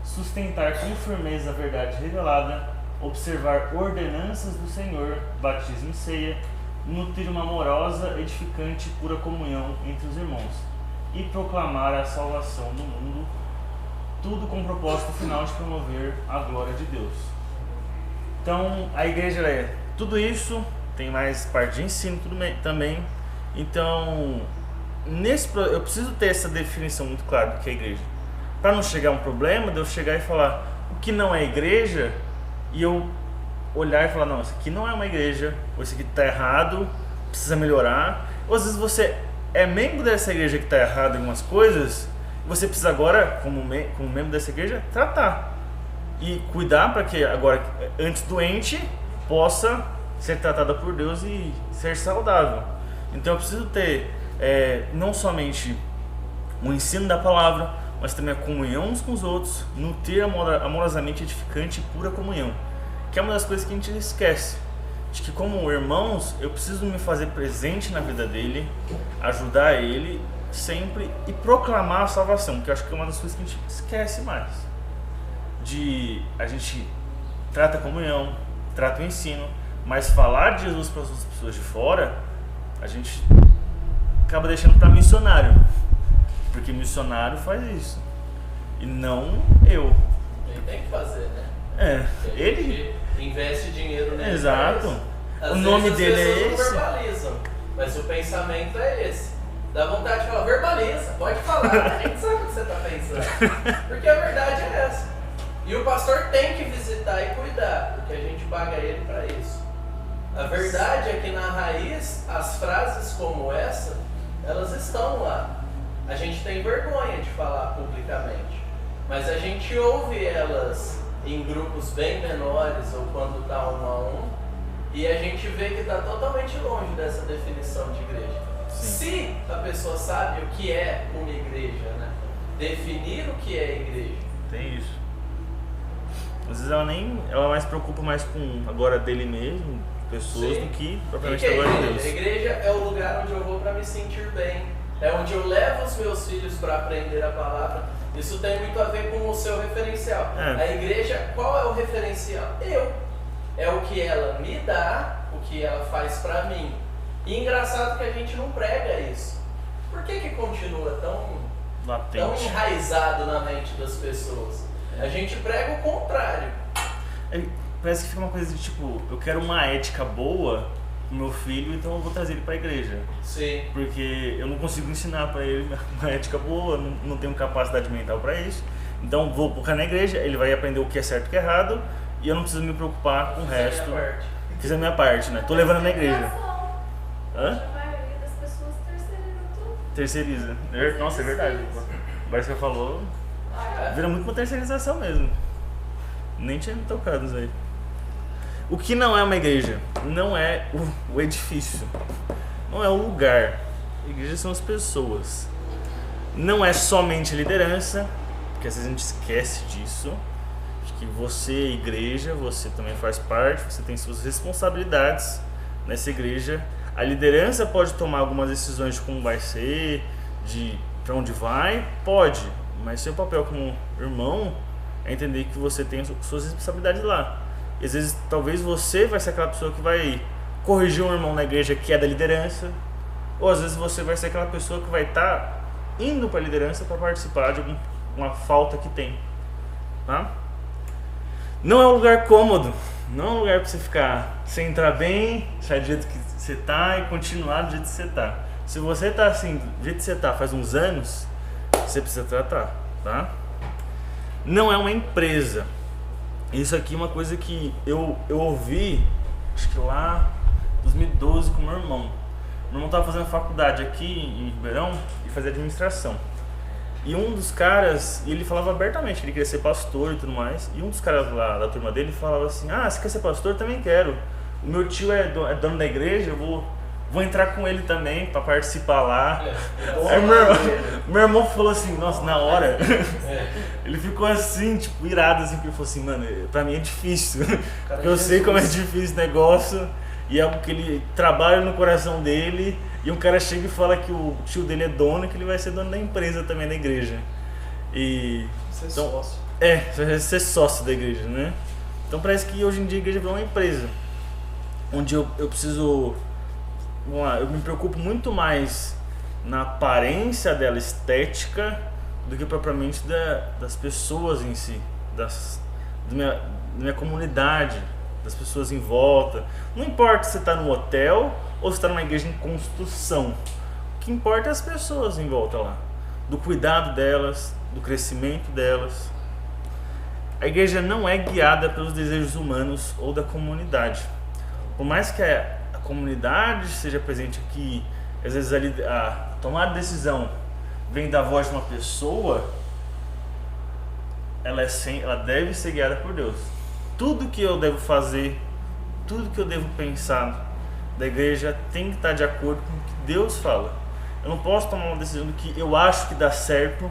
sustentar com firmeza a verdade revelada, observar ordenanças do Senhor, batismo e ceia, nutrir uma amorosa, edificante e pura comunhão entre os irmãos e proclamar a salvação do mundo, tudo com o propósito final de promover a glória de Deus. Então, a igreja é tudo isso, tem mais parte de ensino também. Então, eu preciso ter essa definição muito clara do que é igreja, para não chegar um problema de eu chegar e falar o que não é igreja e eu olhar e falar, não, isso aqui não é uma igreja, ou isso aqui está errado, precisa melhorar. Ou às vezes você é membro dessa igreja que está errado em algumas coisas, e você precisa agora, como membro dessa igreja, tratar e cuidar para que agora, antes doente, possa ser tratada por Deus e ser saudável. Então eu preciso ter não somente o ensino da palavra, mas também a comunhão uns com os outros, nutrir amorosamente edificante e pura comunhão, que é uma das coisas que a gente esquece, de que como irmãos eu preciso me fazer presente na vida dele, ajudar ele sempre e proclamar a salvação, que eu acho que é uma das coisas que a gente esquece mais. A gente trata a comunhão, trata o ensino, mas falar de Jesus para as pessoas de fora, a gente acaba deixando para missionário. Porque missionário faz isso. E não eu. Ele tem que fazer, né? Ele investe dinheiro nele. Exato. Às O nome vezes dele as é pessoas esse. não verbalizam, mas o pensamento é esse. Dá vontade de falar, verbaliza, pode falar, a gente sabe o que você está pensando. Porque a verdade é essa. E o pastor tem que visitar e cuidar, porque a gente paga ele para isso. A verdade é que na raiz, as frases como essa, elas estão lá. A gente tem vergonha de falar publicamente, mas a gente ouve elas em grupos bem menores ou quando está 1 a 1, e a gente vê que está totalmente longe dessa definição de igreja. Se a pessoa sabe o que é uma igreja, né? Definir o que é igreja. Tem isso. Às vezes ela mais preocupa mais com agora dele mesmo, pessoas, do que propriamente a glória de Deus. A igreja é o lugar onde eu vou para me sentir bem. É onde eu levo os meus filhos para aprender a palavra. Isso tem muito a ver com o seu referencial. É. A igreja, qual é o referencial? É o que ela me dá, o que ela faz pra mim. E engraçado que a gente não prega isso. Por que continua tão Latente. enraizado na mente das pessoas? A gente prega o contrário. Parece que fica uma coisa de tipo, eu quero uma ética boa pro meu filho, então eu vou trazer ele pra igreja. Sim. Porque eu não consigo ensinar pra ele uma ética boa, não tenho capacidade mental pra isso. Então vou colocar na igreja, ele vai aprender o que é certo e o que é errado, e eu não preciso me preocupar com o resto. Fiz a minha parte, né? Tô levando na igreja. Hã? A maioria das pessoas terceirizam tudo. Terceiriza. Nossa, é verdade. Agora que você falou, vira muito uma terceirização mesmo. Nem tinha me tocado nisso aí. O que não é uma igreja? Não é o edifício. Não é o lugar. A igreja são as pessoas. Não é somente liderança, porque às vezes a gente esquece disso. Acho que você, igreja, você também faz parte, você tem suas responsabilidades nessa igreja. A liderança pode tomar algumas decisões de como vai ser, de para onde vai, pode, mas seu papel como irmão é entender que você tem suas responsabilidades lá. E às vezes, talvez você vai ser aquela pessoa que vai corrigir um irmão na igreja que é da liderança, ou às vezes você vai ser aquela pessoa que vai estar indo para a liderança para participar de uma falta que tem, tá? Não é um lugar cômodo, não é um lugar para você ficar, você entrar bem, sair do jeito que você tá e continuar do jeito que você tá. Se você tá assim, do jeito que você tá faz uns anos, você precisa tratar, tá? Não é uma empresa. Isso aqui é uma coisa que eu ouvi, acho que lá em 2012 com meu irmão. Meu irmão estava fazendo faculdade aqui em Ribeirão e fazia administração. E um dos caras, ele falava abertamente que ele queria ser pastor e tudo mais. E um dos caras lá da turma dele falava assim: ah, você quer ser pastor? Eu também quero. O meu tio é dono da igreja, eu vou entrar com ele também para participar lá. Aí meu irmão falou assim, nossa, na hora, ele ficou assim, tipo, irado, assim, porque ele falou assim, mano, pra mim é difícil, porque eu sei como é difícil esse negócio, e é algo que ele trabalha no coração dele, e um cara chega e fala que o tio dele é dono, e que ele vai ser dono da empresa também, da igreja. E... Ser então, sócio. vai ser sócio da igreja, né? Então parece que hoje em dia a igreja virou uma empresa, onde eu preciso... Vamos lá, eu me preocupo muito mais na aparência dela, estética, do que propriamente das pessoas em si, da minha comunidade, das pessoas em volta. Não importa se você está no hotel ou se está numa igreja em construção. O que importa é as pessoas em volta lá, do cuidado delas, do crescimento delas. A igreja não é guiada pelos desejos humanos ou da comunidade. Por mais que a comunidade seja presente aqui, às vezes a tomada de decisão vem da voz de uma pessoa, ela deve ser guiada por Deus. Tudo que eu devo fazer, tudo que eu devo pensar da igreja tem que estar de acordo com o que Deus fala. Eu não posso tomar uma decisão do que eu acho que dá certo,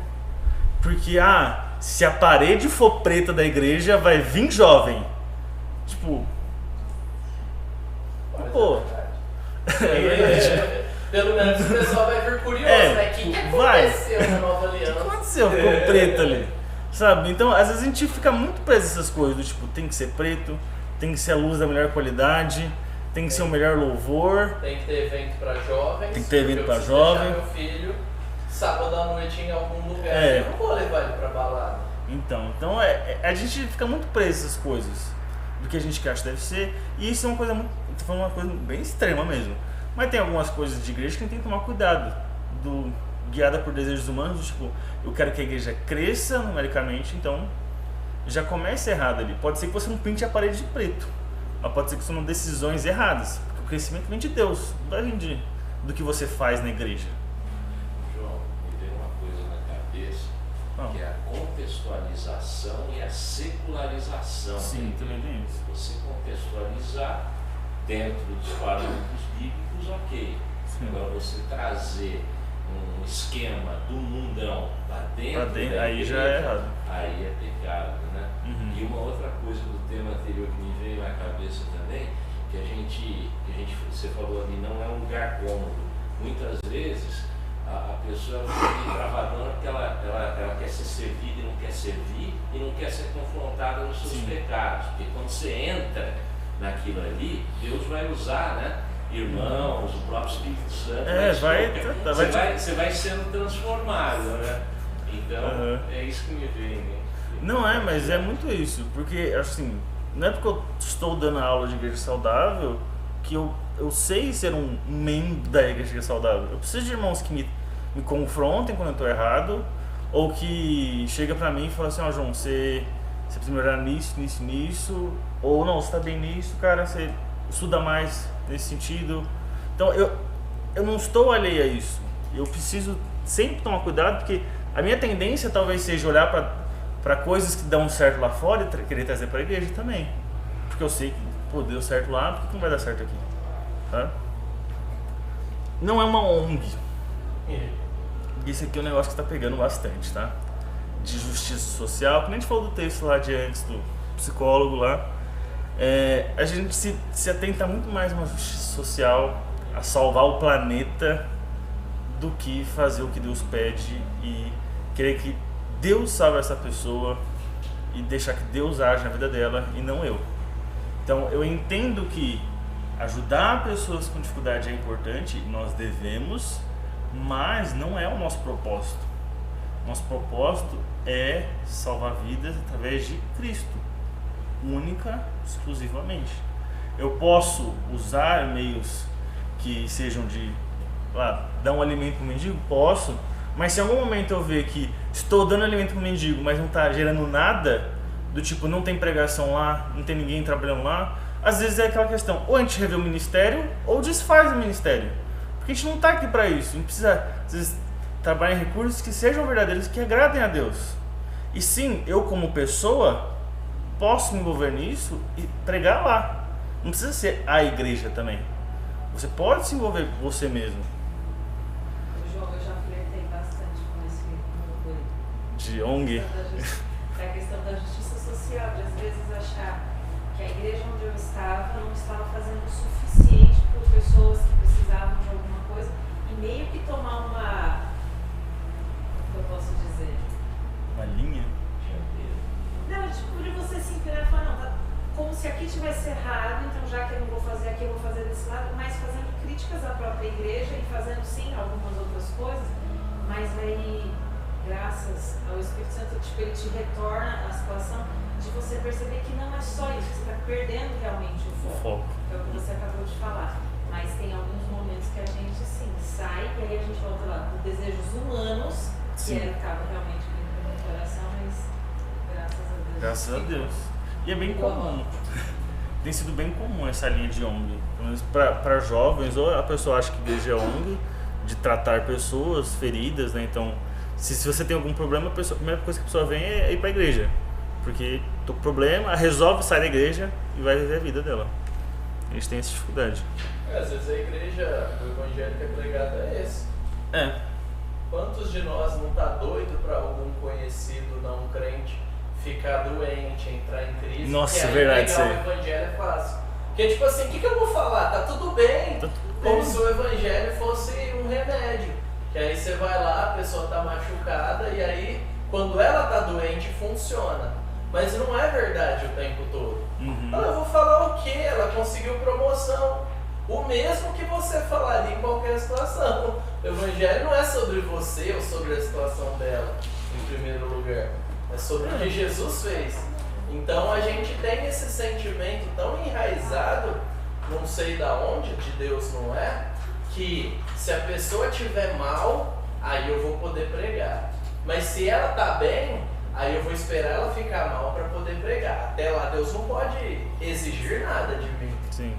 porque se a parede for preta da igreja, vai vir jovem. Tipo, pô. Pelo menos o pessoal vai vir curioso, né? O que aconteceu na Nova Aliança? O que aconteceu? Ficou preto ali. Sabe? Então, às vezes a gente fica muito preso nessas coisas, do tipo, tem que ser preto, tem que ser a luz da melhor qualidade, tem que ser o melhor louvor. Tem que ter evento pra jovens. Tem que ter evento pra deixar jovem. Meu filho, sábado à noite em algum lugar, eu não vou levar ele pra balada. Então a gente fica muito preso nessas coisas, do que a gente acha que deve ser, e isso é uma coisa tô falando uma coisa bem extrema mesmo. Mas tem algumas coisas de igreja que a gente tem que tomar cuidado, guiada por desejos humanos, do tipo, eu quero que a igreja cresça numericamente, então já começa errado ali. Pode ser que você não pinte a parede de preto, mas pode ser que são decisões erradas, porque o crescimento vem de Deus, não vai vir do que você faz na igreja. João, me veio uma coisa na cabeça, que é a contextualização e a secularização. Sim, também tem isso. Você contextualizar dentro dos parâmetros bíblicos, ok. Sim. Agora você trazer um esquema do mundão para dentro da aí igreja, já é errado. aí é pecado, né? Uhum. E uma outra coisa do tema anterior que me veio na cabeça também, que você falou ali, não é um lugar cômodo. Muitas vezes a pessoa fica travadona porque ela ela quer ser servida e não quer servir, e não quer ser confrontada nos seus pecados. Porque quando você entra naquilo ali, Deus vai usar, né? Irmãos, o próprio Espírito Santo. Você vai sendo transformado, né? Então, é isso que me vem, né? Não mas é muito isso, porque assim, não é porque eu estou dando aula de igreja saudável que eu sei ser um membro da igreja saudável. Eu preciso de irmãos que me confrontem quando eu estou errado, ou que chega pra mim e fala assim, João, você precisa melhorar nisso, ou não, você está bem nisso, cara, você estuda mais nesse sentido. Então eu não estou alheio a isso. Eu preciso sempre tomar cuidado, porque a minha tendência talvez seja olhar para coisas que dão certo lá fora e querer trazer para a igreja também. Porque eu sei que deu certo lá, por que não vai dar certo aqui? Tá? Não é uma ONG. Isso aqui é um negócio que está pegando bastante, tá? De justiça social, que nem a gente falou do texto lá de antes do psicólogo lá. A gente se atenta muito mais a uma justiça social, a salvar o planeta, do que fazer o que Deus pede e querer que Deus salve essa pessoa e deixar que Deus age na vida dela e não eu. Então eu entendo que ajudar pessoas com dificuldade é importante, nós devemos, mas não é o nosso propósito. Nosso propósito é salvar vidas através de Cristo, única, exclusivamente. Eu posso usar meios que sejam de dar um alimento para o mendigo? Posso, mas se em algum momento eu ver que estou dando alimento para o mendigo, mas não está gerando nada, do tipo, não tem pregação lá, não tem ninguém trabalhando lá, às vezes é aquela questão, ou a gente revê o ministério, ou desfaz o ministério. Porque a gente não está aqui para isso, a gente precisa, às vezes, trabalhar em recursos que sejam verdadeiros, que agradem a Deus. E sim, eu como pessoa, posso me envolver nisso e pregar lá. Não precisa ser a igreja também. Você pode se envolver você mesmo. João, eu já flertei bastante com esse grupo de ONG. É a questão da justiça social, de às vezes achar que a igreja onde eu estava não estava fazendo o suficiente por pessoas que precisavam de alguma coisa e meio que tomar uma, o que eu posso dizer? Uma linha? Não, tipo, de você se empinar e falar, não, tá como se aqui tivesse errado, então já que eu não vou fazer aqui, eu vou fazer desse lado, mas fazendo críticas à própria igreja e fazendo sim algumas outras coisas, mas aí, graças ao Espírito Santo, tipo, ele te retorna a situação de você perceber que não é só isso, você está perdendo realmente o foco. É o que você acabou de falar. Mas tem alguns momentos que a gente sim sai e aí a gente volta lá com desejos humanos, sim, que acaba realmente vindo no meu coração, mas graças a Deus. Graças a Deus. E é bem comum. Tem sido bem comum essa linha de ONG. Pelo menos para jovens, ou a pessoa acha que igreja é ONG, de tratar pessoas feridas, né? Então, se você tem algum problema, a primeira coisa que a pessoa vem é ir para a igreja. Porque tô com problema, resolve sair da igreja e vai viver a vida dela. A gente tem essa dificuldade. Às vezes a igreja, o evangelho que é pregado é esse. Quantos de nós não tá doido para algum conhecido não crente ficar doente, entrar em crise? Nossa, aí verdade, pregar o evangelho é fácil. Porque tipo assim, o que eu vou falar? Tá tudo bem. Tá tudo Como bem. se o evangelho fosse um remédio. Que aí você vai lá, a pessoa tá machucada e aí quando ela tá doente funciona. Mas não é verdade o tempo todo. Eu vou falar o quê? Ela conseguiu promoção. O mesmo que você falaria em qualquer situação. O evangelho não é sobre você ou sobre a situação dela, em primeiro lugar. É sobre o que Jesus fez. Então a gente tem esse sentimento tão enraizado, não sei da onde, de Deus não é, que se a pessoa estiver mal, aí eu vou poder pregar. Mas se ela está bem, aí eu vou esperar ela ficar mal para poder pregar. Até lá Deus não pode exigir nada de mim. Sim.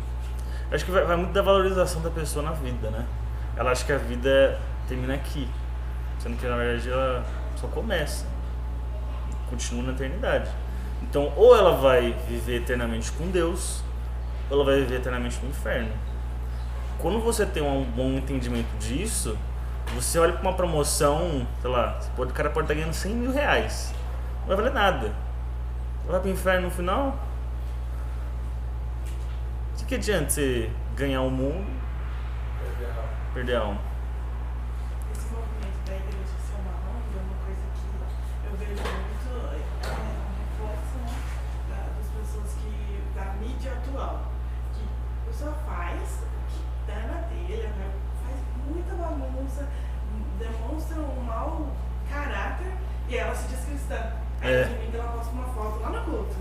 Acho que vai muito da valorização da pessoa na vida, né? Ela acha que a vida termina aqui, sendo que na verdade ela só começa, continua na eternidade. Então, ou ela vai viver eternamente com Deus, ou ela vai viver eternamente no inferno. Quando você tem um bom entendimento disso, você olha para uma promoção, sei lá, o cara pode estar ganhando 100 mil reais, não vai valer nada. Vai para o inferno no final? O que adianta você ganhar o mundo e perder a alma? Esse movimento da igreja ser uma ONG é uma coisa que porque ela se diz cristã. Aí É. no domingo ela posta uma foto lá no culto.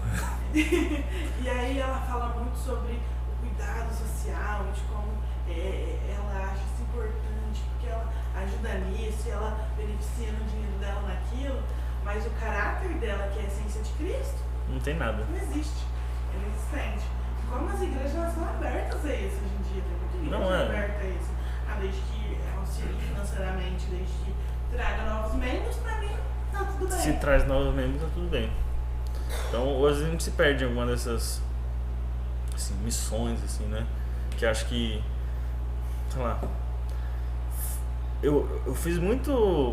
E aí ela fala muito sobre o cuidado social, de como ela acha isso importante, porque ela ajuda nisso, e ela beneficia no dinheiro dela naquilo, mas o caráter dela, que é a essência de Cristo, Não tem nada. não existe. É inexistente. E como as igrejas elas são abertas a isso hoje em dia, tem muita igreja Não é. aberta a isso. Desde que auxilie financeiramente, desde que traga novos membros, pra mim tá tudo bem. Se traz novos membros, tá tudo bem. Então, às vezes a gente se perde em alguma dessas assim, missões, assim, né? Que acho que, sei lá, eu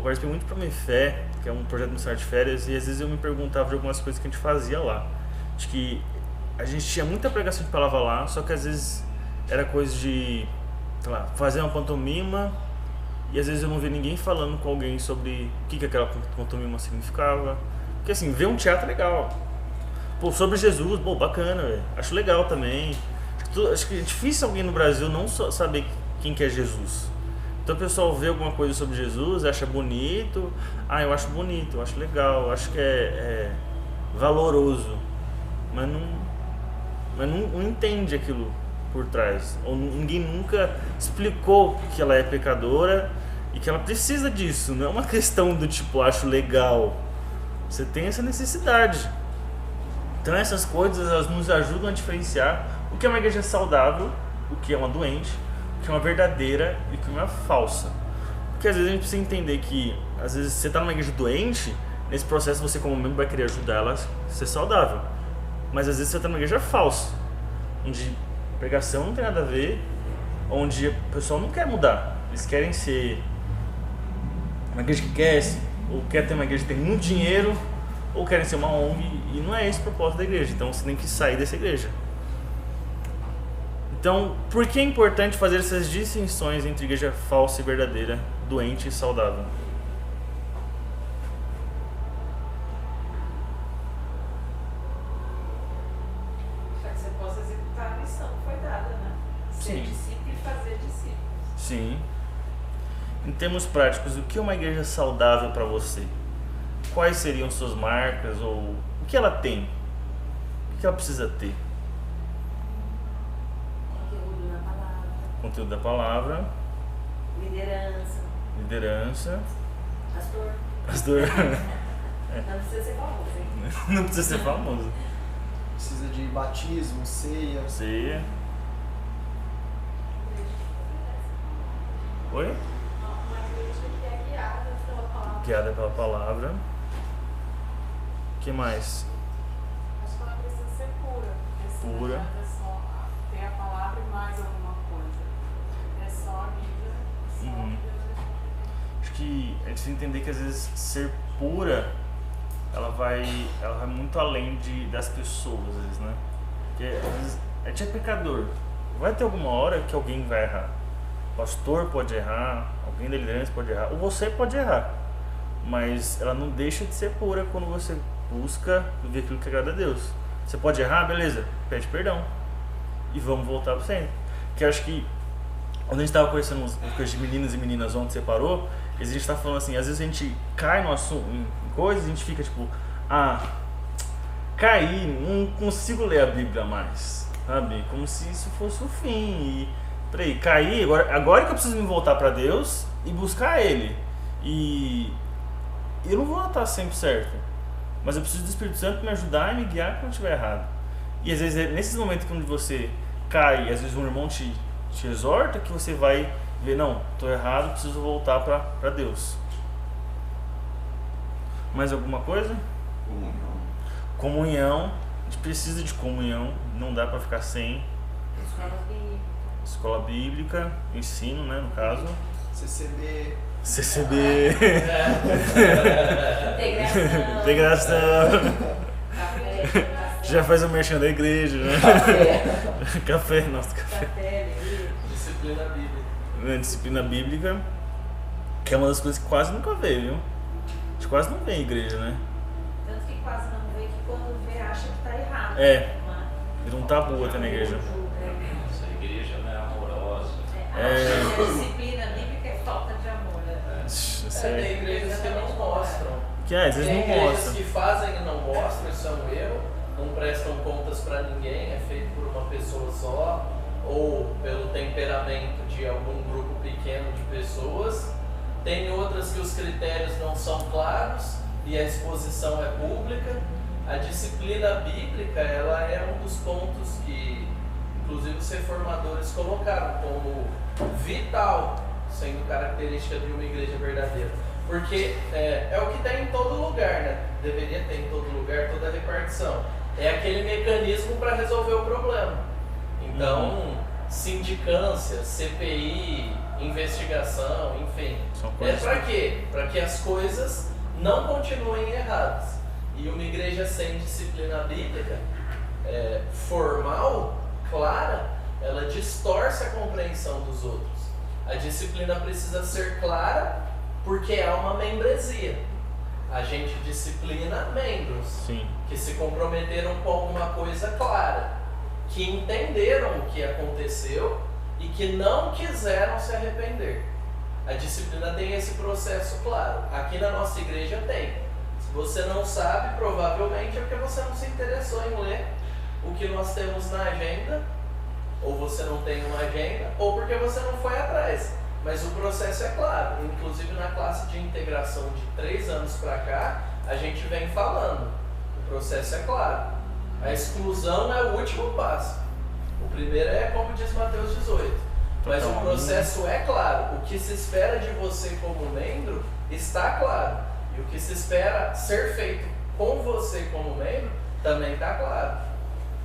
participei muito pra Minha Fé, que é um projeto do Ministério de Férias, e às vezes eu me perguntava de algumas coisas que a gente fazia lá. Acho que a gente tinha muita pregação de palavra lá, só que às vezes era coisa de, sei lá, fazer uma pantomima, e às vezes eu não via ninguém falando com alguém sobre o que aquela pantomima significava. Porque assim, ver um teatro é legal. Pô, sobre Jesus, pô, bacana, velho. Acho legal também. Acho que é difícil alguém no Brasil não saber quem que é Jesus. Então o pessoal vê alguma coisa sobre Jesus, acha bonito. Ah, eu acho bonito, eu acho legal, eu acho que é valoroso. Mas não entende aquilo por trás. Ou ninguém nunca explicou que ela é pecadora e que ela precisa disso. Não é uma questão do tipo, acho legal. Você tem essa necessidade. Então essas coisas elas nos ajudam a diferenciar o que é uma igreja saudável, o que é uma doente, o que é uma verdadeira e o que é uma falsa. Porque às vezes a gente precisa entender que às vezes você está numa igreja doente, nesse processo você como membro vai querer ajudar ela a ser saudável. Mas às vezes você está numa igreja falsa, onde pregação não tem nada a ver, onde o pessoal não quer mudar. Eles querem ser uma igreja que quer, ou quer ter uma igreja que tem muito dinheiro, ou querem ser uma ONG, e não é esse o propósito da igreja. Então você tem que sair dessa igreja. Então, por que é importante fazer essas distinções entre igreja falsa e verdadeira, doente e saudável? Para que você possa executar a missão que foi dada, né? Ser Sim. discípulo e fazer discípulos. Sim. Em termos práticos, o que é uma igreja saudável para você? Quais seriam suas marcas, ou o que ela tem? O que ela precisa ter? Conteúdo na palavra. Conteúdo da palavra, Liderança. liderança, Pastor. pastor. Não precisa ser famoso, hein? Não precisa ser famoso. Precisa de batismo, ceia. Ceia. Oi? Uma igreja que é guiada pela palavra. Guiada pela palavra. O que mais? Acho que ela precisa ser pura. Porque senão Pura. não adianta só ter a palavra e mais alguma coisa. É só a Bíblia, só Uhum. a Bíblia. Acho que a gente precisa entender que às vezes ser pura, ela vai muito além das pessoas, às vezes, né? Porque às vezes a gente é pecador. Vai ter alguma hora que alguém vai errar. O pastor pode errar, alguém da liderança pode errar, ou você pode errar. Mas ela não deixa de ser pura quando você busca ver aquilo que agrada a Deus. Você pode errar, beleza, pede perdão. E vamos voltar pro centro. Porque eu acho que quando a gente estava conversando umas coisas de meninos e meninas ontem separou, a gente tá falando assim, às vezes a gente cai no assunto, em coisas, a gente fica tipo, caí, não consigo ler a Bíblia mais, sabe? Como se isso fosse o fim. E peraí, caí, agora que eu preciso me voltar para Deus e buscar Ele. E eu não vou estar sempre certo, mas eu preciso do Espírito Santo me ajudar e me guiar quando eu estiver errado. E às vezes é nesses momentos quando você cai, às vezes um irmão te exorta, que você vai ver, não, estou errado, preciso voltar para Deus. Mais alguma coisa? Comunhão. A gente precisa de comunhão, não dá para ficar sem. Escola bíblica, ensino, né, no caso. CCB. CCB. Integração. Integração. Café. Já faz o merchan da igreja, né? Café, nossa, café. Café. Disciplina bíblica. Disciplina bíblica, que é uma das coisas que quase nunca vê, viu? A gente quase não vê em igreja, né? Tanto que quase não vê, que quando vê acha que tá errado. É. Né? Vira um tabu até na igreja. Essa igreja não é amorosa. Acha que a disciplina bíblica é falta de amor. Né? Isso Tem é igrejas que não mostram. Que às vezes Tem não igrejas mostra. que fazem e não mostram, isso é um erro. Não prestam contas para ninguém, é feito por uma pessoa só, ou pelo temperamento de algum grupo pequeno de pessoas. Tem outras que os critérios não são claros e a exposição é pública. A disciplina bíblica, ela é um dos pontos que, inclusive, os reformadores colocaram como vital, sendo característica de uma igreja verdadeira. Porque é o que tem em todo lugar, né? Deveria ter em todo lugar, toda a repartição. É aquele mecanismo para resolver o problema. Então, sindicância, CPI, investigação, enfim. É para quê? Para que as coisas não continuem erradas. E uma igreja sem disciplina bíblica formal, clara, ela distorce a compreensão dos outros. A disciplina precisa ser clara porque há uma membresia. A gente disciplina membros Sim. que se comprometeram com alguma coisa clara, que entenderam o que aconteceu e que não quiseram se arrepender. A disciplina tem esse processo claro. Aqui na nossa igreja tem. Se você não sabe, provavelmente é porque você não se interessou em ler o que nós temos na agenda, ou você não tem uma agenda, ou porque você não foi atrás. Mas o processo é claro. Inclusive na classe de integração de 3 anos para cá, a gente vem falando. O processo é claro. A exclusão é o último passo. O primeiro é como diz Mateus 18. Mas o processo é claro. O que se espera de você como membro está claro. E o que se espera ser feito com você como membro também está claro.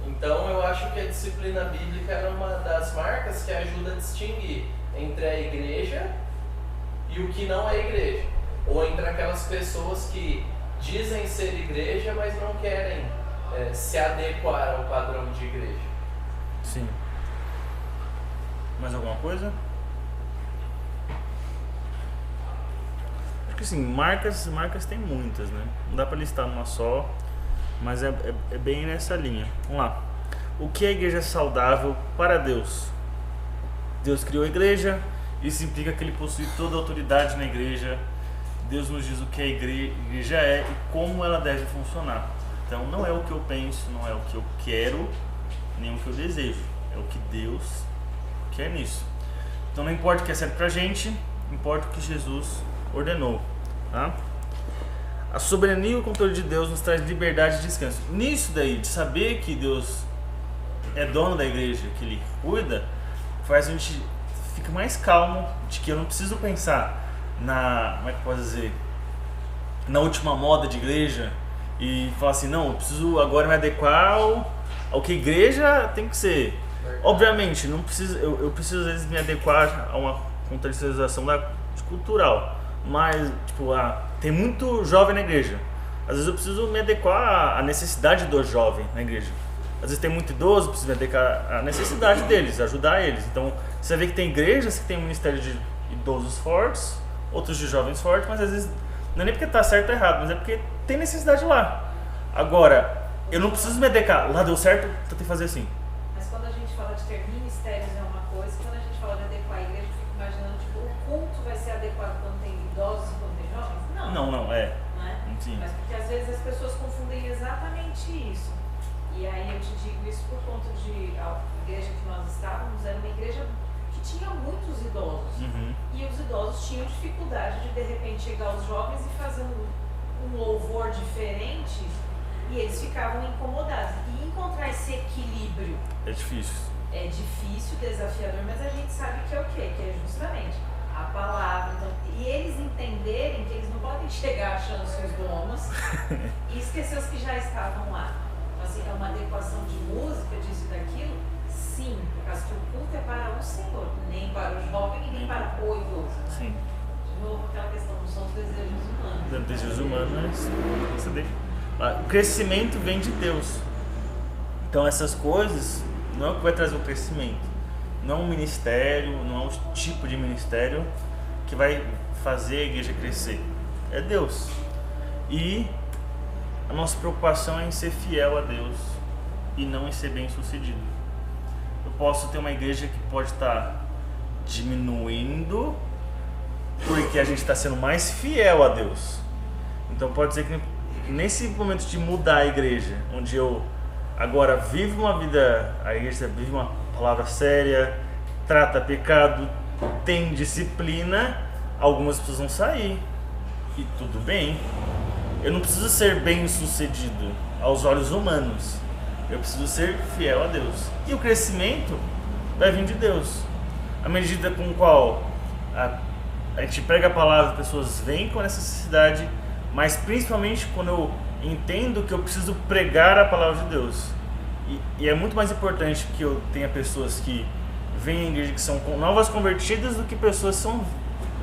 Então eu acho que a disciplina bíblica é uma das marcas que ajuda a distinguir entre a igreja e o que não é igreja. Ou entre aquelas pessoas que dizem ser igreja, mas não querem se adequar ao padrão de igreja. Sim. Mais alguma coisa? Acho que sim, marcas tem muitas, né? Não dá pra listar uma só, mas é bem nessa linha. Vamos lá. O que é a igreja saudável para Deus? Deus criou a igreja, isso implica que Ele possui toda a autoridade na igreja. Deus nos diz o que a igreja é e como ela deve funcionar. Então não é o que eu penso, não é o que eu quero, nem o que eu desejo. É o que Deus quer nisso. Então não importa o que é certo pra gente, importa o que Jesus ordenou. Tá? A soberania e o controle de Deus nos traz liberdade e descanso. Nisso daí, de saber que Deus é dono da igreja, que Ele cuida, faz a gente ficar mais calmo, de que eu não preciso pensar como é que eu posso dizer, na última moda de igreja e falar assim, não, eu preciso agora me adequar ao que a igreja tem que ser. Obviamente, não preciso, eu preciso às vezes me adequar a uma contextualização cultural, mas tipo, tem muito jovem na igreja. Às vezes eu preciso me adequar à necessidade do jovem na igreja. Às vezes tem muito idoso, eu preciso me adequar à necessidade deles, ajudar eles. Então, você vê que tem igrejas que tem um ministério de idosos fortes, outros de jovens fortes, mas às vezes não é nem porque tá certo ou errado, mas é porque tem necessidade lá. Agora, eu não preciso me adequar, lá deu certo, então tem que fazer assim. Mas quando a gente fala de ter ministérios é uma coisa, quando a gente fala de adequar a igreja, eu fico imaginando, tipo, o culto vai ser adequado quando tem idosos e quando tem jovens? Não. Não, é. Não é? Sim. Mas porque às vezes as pessoas confundem exatamente isso. E aí eu te digo isso por conta de a igreja que nós estávamos, era uma igreja que tinha muitos idosos. Uhum. E os idosos tinham dificuldade de repente chegar aos jovens e fazer um louvor diferente, e eles ficavam incomodados. E encontrar esse equilíbrio É difícil. é difícil, desafiador, mas a gente sabe que é o quê? Que é justamente a palavra. Então, e eles entenderem que eles não podem chegar achando seus donos e esquecer os que já estavam lá. Então, assim, é uma adequação de música, disso e daquilo, sim, por causa que o culto é para o Senhor, nem para o jovem e nem para o idoso. Sim. De novo, aquela questão, não são os desejos humanos. Desejos humanos, o crescimento vem de Deus. Então essas coisas não é o que vai trazer o crescimento. Não é um ministério, não é um tipo de ministério que vai fazer a igreja crescer. É Deus. E a nossa preocupação é em ser fiel a Deus e não em ser bem sucedido. Eu posso ter uma igreja que pode estar diminuindo porque a gente está sendo mais fiel a Deus Então pode ser que nesse momento de mudar a igreja, onde eu agora vivo uma vida, a igreja vive uma palavra séria, trata pecado, tem disciplina, algumas pessoas vão sair. E tudo bem. Eu não preciso ser bem sucedido aos olhos humanos. Eu preciso ser fiel a Deus. E o crescimento vai vir de Deus. À medida com qual a gente prega a palavra, as pessoas vêm com essa necessidade, mas principalmente quando eu entendo que eu preciso pregar a palavra de Deus. E é muito mais importante que eu tenha pessoas que vêm à igreja que são novas convertidas do que pessoas que são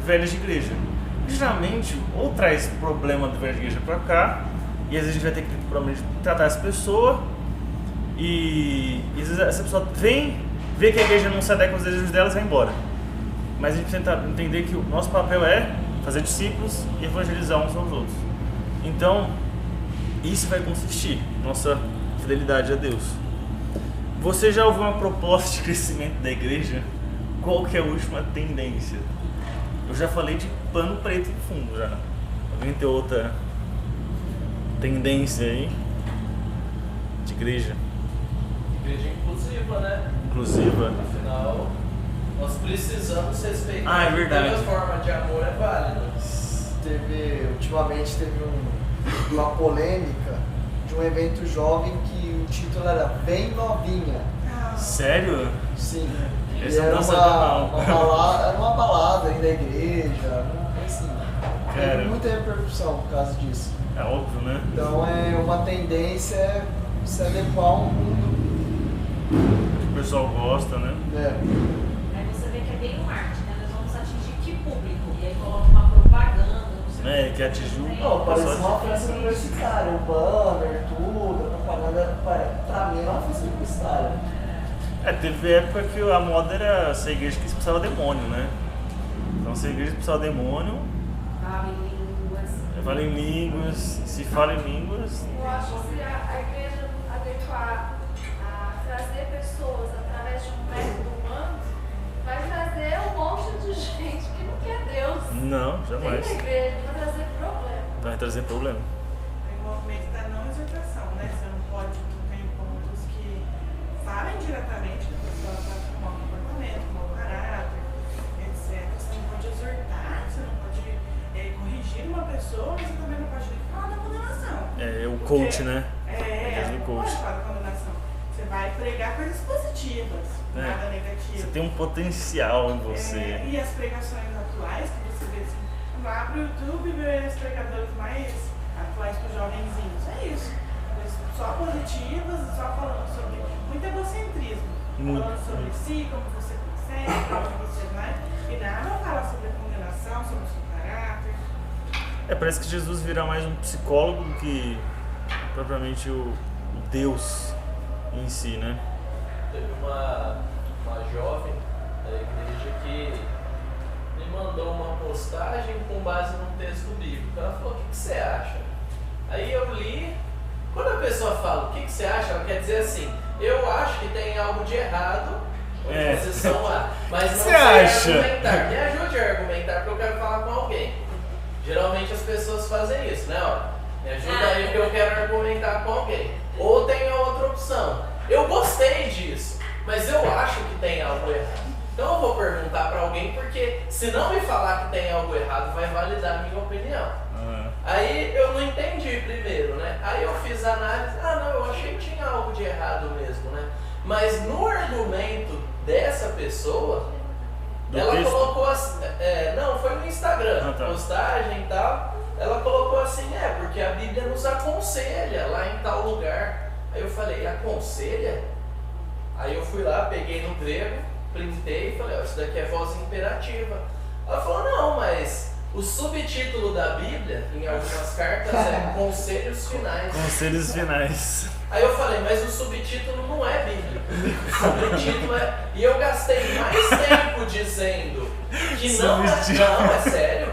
velhas de igreja. Geralmente, ou traz problema do velho de igreja pra cá, e às vezes a gente vai ter que provavelmente tratar essa pessoa, e às vezes essa pessoa vem, vê que a igreja não se adequa aos desejos delas e vai embora. Mas a gente precisa entender que o nosso papel é fazer discípulos e evangelizar uns aos outros. Então, isso vai consistir em nossa fidelidade a Deus. Você já ouviu uma proposta de crescimento da igreja? Qual que é a última tendência? Eu já falei de pano preto no fundo já. Alguém tem outra tendência aí? De igreja? Igreja inclusiva, né? Inclusiva? Afinal, nós precisamos respeitar. É verdade. Toda forma de amor é válida. Ultimamente teve uma polêmica de um evento jovem que o título era Bem Novinha. Sério? Sim. Esse era não sabia não. era uma balada aí da igreja, assim. Cara. Teve muita repercussão por causa disso. É óbvio, né? Então é uma tendência se adequar ao mundo. O pessoal gosta, né? Aí você vê que é bem um arte, né? Nós vamos atingir que público? E aí coloca uma propaganda, não sei o Que atingiu Não, parece uma festa universitária, o banner, tudo, a propaganda, pra mim é uma festa universitária. Teve época que a moda era ser igreja que expulsava demônio, né? Então ser igreja que expulsava demônio, Fala em línguas. fala em línguas, se fala em línguas. Eu acho que se a igreja adequar a trazer pessoas através de um método humano, vai trazer um monte de gente que não quer Deus. Não, jamais. Tem na igreja, vai trazer problema. Vai trazer problema. Tem o movimento da não exortação, né? Você não pode tocar em pontos que falem diretamente que a pessoa está com mau comportamento, com mau caráter, etc. Você não pode exortar, você não pode corrigir uma pessoa, mas você também não pode falar da condenação. É o coach, né? Não pode falar da condenação. Você vai pregar coisas positivas, nada negativo. Você tem um potencial em você. E as pregações atuais, que você vê assim, lá pro YouTube e vê os pregadores mais atuais para os jovenzinhos. É isso. Só positivas, só falando sobre muito egocentrismo. Falando sobre si, como você consegue, como você vai. E nada fala sobre a condenação, sobre o seu caráter. Parece que Jesus vira mais um psicólogo do que propriamente o Deus em si, né? Teve uma jovem da igreja que me mandou uma postagem com base num texto bíblico. Ela falou: o que você acha? Aí eu li. Quando a pessoa fala o que você acha, ela quer dizer assim: eu acho que tem algo de errado em posição A, mas não sei argumentar. Me ajude a argumentar, porque eu quero falar com alguém. Geralmente as pessoas fazem isso, né? Ó, me ajuda aí porque eu quero argumentar com alguém. Ou tem a outra opção: eu gostei disso, mas eu acho que tem algo errado. Então eu vou perguntar para alguém, porque se não me falar que tem algo errado, vai validar a minha opinião. Aí eu não entendi primeiro, né? Aí eu fiz a análise: não, eu achei que tinha algo de errado mesmo, né? Mas no argumento dessa pessoa, ela colocou assim, não, foi no Instagram, postagem e tal. Ela colocou assim: porque a Bíblia nos aconselha lá em tal lugar. Aí eu falei: aconselha? Aí eu fui lá, peguei no grego, printei e falei: isso daqui é voz imperativa. Ela falou: não, mas o subtítulo da Bíblia, em algumas cartas, é Conselhos Finais. Conselhos Finais. Aí eu falei: mas o subtítulo não é bíblico. O subtítulo é... E eu gastei mais tempo dizendo que não é sério.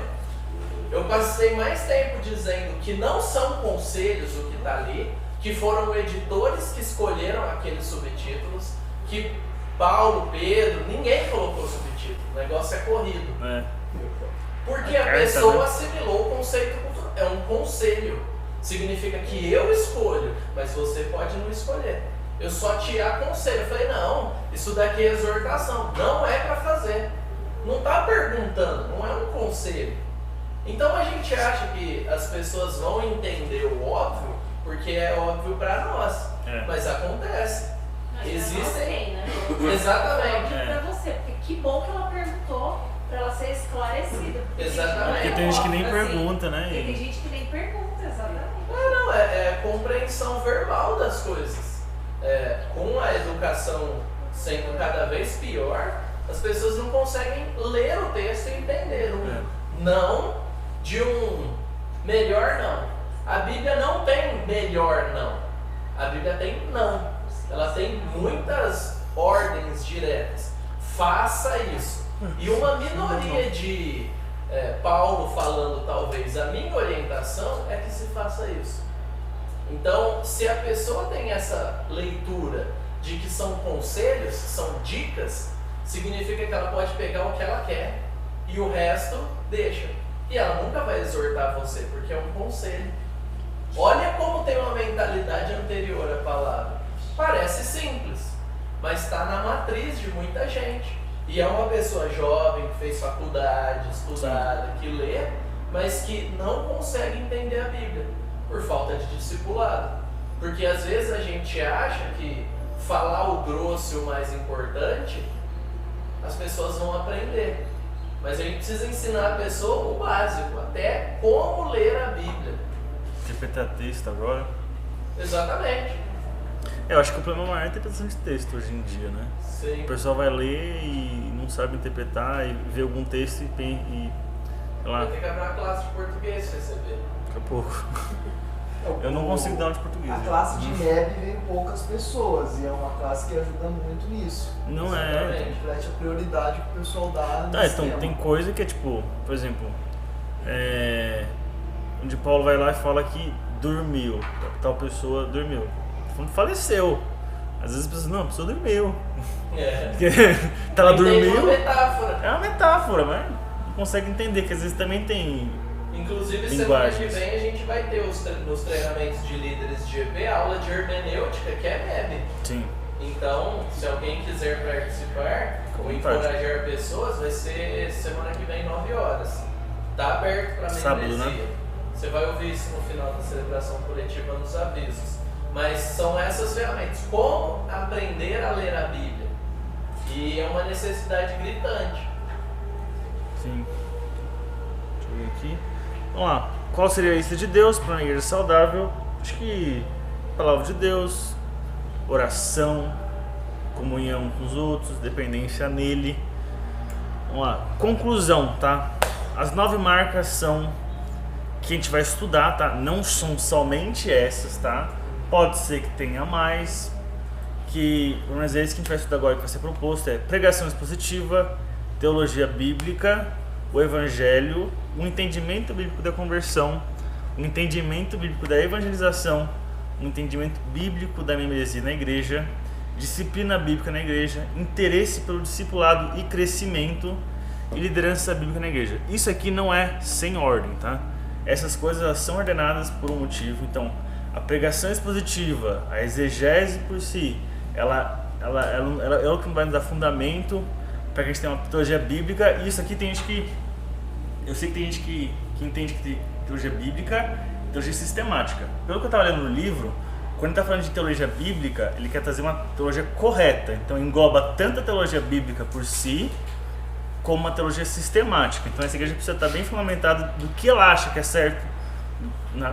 Eu passei mais tempo dizendo que não são conselhos o que está ali, que foram editores que escolheram aqueles subtítulos, que Paulo, Pedro, ninguém colocou subtítulo. O negócio é corrido. Porque a pessoa assimilou o conceito cultural. é um conselho. Significa que eu escolho, mas você pode não escolher. Eu só te aconselho. Eu falei, não, isso daqui é exortação. Não é para fazer. Não está perguntando, não é um conselho. Então a gente acha que as pessoas vão entender o óbvio, porque é óbvio para nós. Mas acontece. Existem. Né? Exatamente. Pra você, porque que bom que ela perguntou para ela ser esclarecida. Exatamente. Porque tem gente que nem assim, pergunta, né? Tem gente que nem pergunta, exatamente. Não, é compreensão verbal das coisas. Com a educação sendo cada vez pior, as pessoas não conseguem ler o texto e entender não de um melhor não. A Bíblia não tem melhor não. A Bíblia tem não. Ela tem muitas ordens diretas. Faça isso. E uma minoria de Paulo falando, talvez, a minha orientação é que se faça isso. Então, se a pessoa tem essa leitura de que são conselhos, são dicas, significa que ela pode pegar o que ela quer e o resto deixa. E ela nunca vai exortar você, porque é um conselho. Olha como tem uma mentalidade anterior à palavra. Parece simples, mas está na matriz de muita gente. E é uma pessoa jovem, que fez faculdade, estudada, que lê, mas que não consegue entender a Bíblia, por falta de discipulado. Porque às vezes a gente acha que falar o grosso e o mais importante, as pessoas vão aprender. Mas a gente precisa ensinar a pessoa o básico, até como ler a Bíblia. Interpretar texto agora. Exatamente. Eu acho que o problema maior é a interpretação de texto hoje em dia, né? Sim. O pessoal vai ler e não sabe interpretar e vê algum texto e sei lá, Vai ter que abrir uma classe de português se receber. daqui a pouco. Eu não consigo dar aula de português. A classe de MEB vem poucas pessoas e é uma classe que ajuda muito nisso. Não Exatamente. Reflete a prioridade que o pessoal dá Tá, nesse então tema. tem coisa que é tipo, por exemplo, onde Paulo vai lá e fala que dormiu, tal pessoa dormiu. Faleceu. Às vezes as pessoas, não, a pessoa dormiu. Tá, ela dormiu. Tem uma metáfora. É uma metáfora, mas não consegue entender, que às vezes também tem. Inclusive, semana linguagens. que vem a gente vai ter nos treinamentos de líderes de EP aula de hermenêutica, que é MEB. Sim. Então, se alguém quiser participar ou vontade. encorajar pessoas, vai ser semana que vem, 9 horas. Tá aberto para Sábado, membresia. né? Você vai ouvir isso no final da celebração coletiva nos avisos. Mas são essas ferramentas. Como aprender a ler a Bíblia? E é uma necessidade gritante. Sim. Deixa eu ver aqui. Vamos lá. Qual seria a lista de Deus para uma igreja saudável? Acho que palavra de Deus, oração, comunhão com os outros, dependência nele. Vamos lá. Conclusão, tá? As 9 marcas são que a gente vai estudar, tá? Não são somente essas, tá? Pode ser que tenha mais. Que, vamos dizer, isso que a gente vai estudar agora, que vai ser proposto, é pregação expositiva, teologia bíblica, o evangelho, o entendimento bíblico da conversão, o entendimento bíblico da evangelização, o entendimento bíblico da membresia na igreja, disciplina bíblica na igreja, interesse pelo discipulado e crescimento e liderança bíblica na igreja. Isso aqui não é sem ordem, tá? Essas coisas elas são ordenadas por um motivo. Então, a pregação expositiva, a exegese por si, ela é o que vai nos dar fundamento para que a gente tenha uma teologia bíblica. E isso aqui tem gente que... Eu sei que tem gente que entende que tem teologia bíblica e teologia sistemática. Pelo que eu estava lendo no livro, quando ele está falando de teologia bíblica, ele quer trazer uma teologia correta. Então engloba tanto a teologia bíblica por si, como uma teologia sistemática. Então essa igreja precisa estar bem fundamentada do que ela acha que é certo,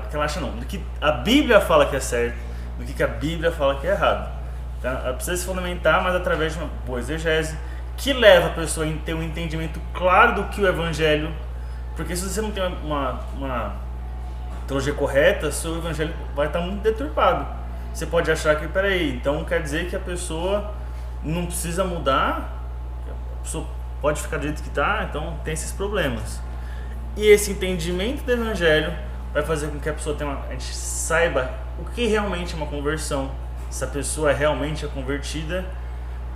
que ela acha não, do que a Bíblia fala que é certo, do que a Bíblia fala que é errado. Então, ela precisa se fundamentar, mas através de uma boa exegese, que leva a pessoa a ter um entendimento claro do que o Evangelho. Porque se você não tem uma teologia correta, seu Evangelho vai estar muito deturpado. Você pode achar que, peraí, então quer dizer que a pessoa não precisa mudar, a pessoa pode ficar do jeito que está, então tem esses problemas. E esse entendimento do Evangelho vai fazer com que a pessoa a gente saiba o que realmente é uma conversão, se a pessoa realmente é convertida,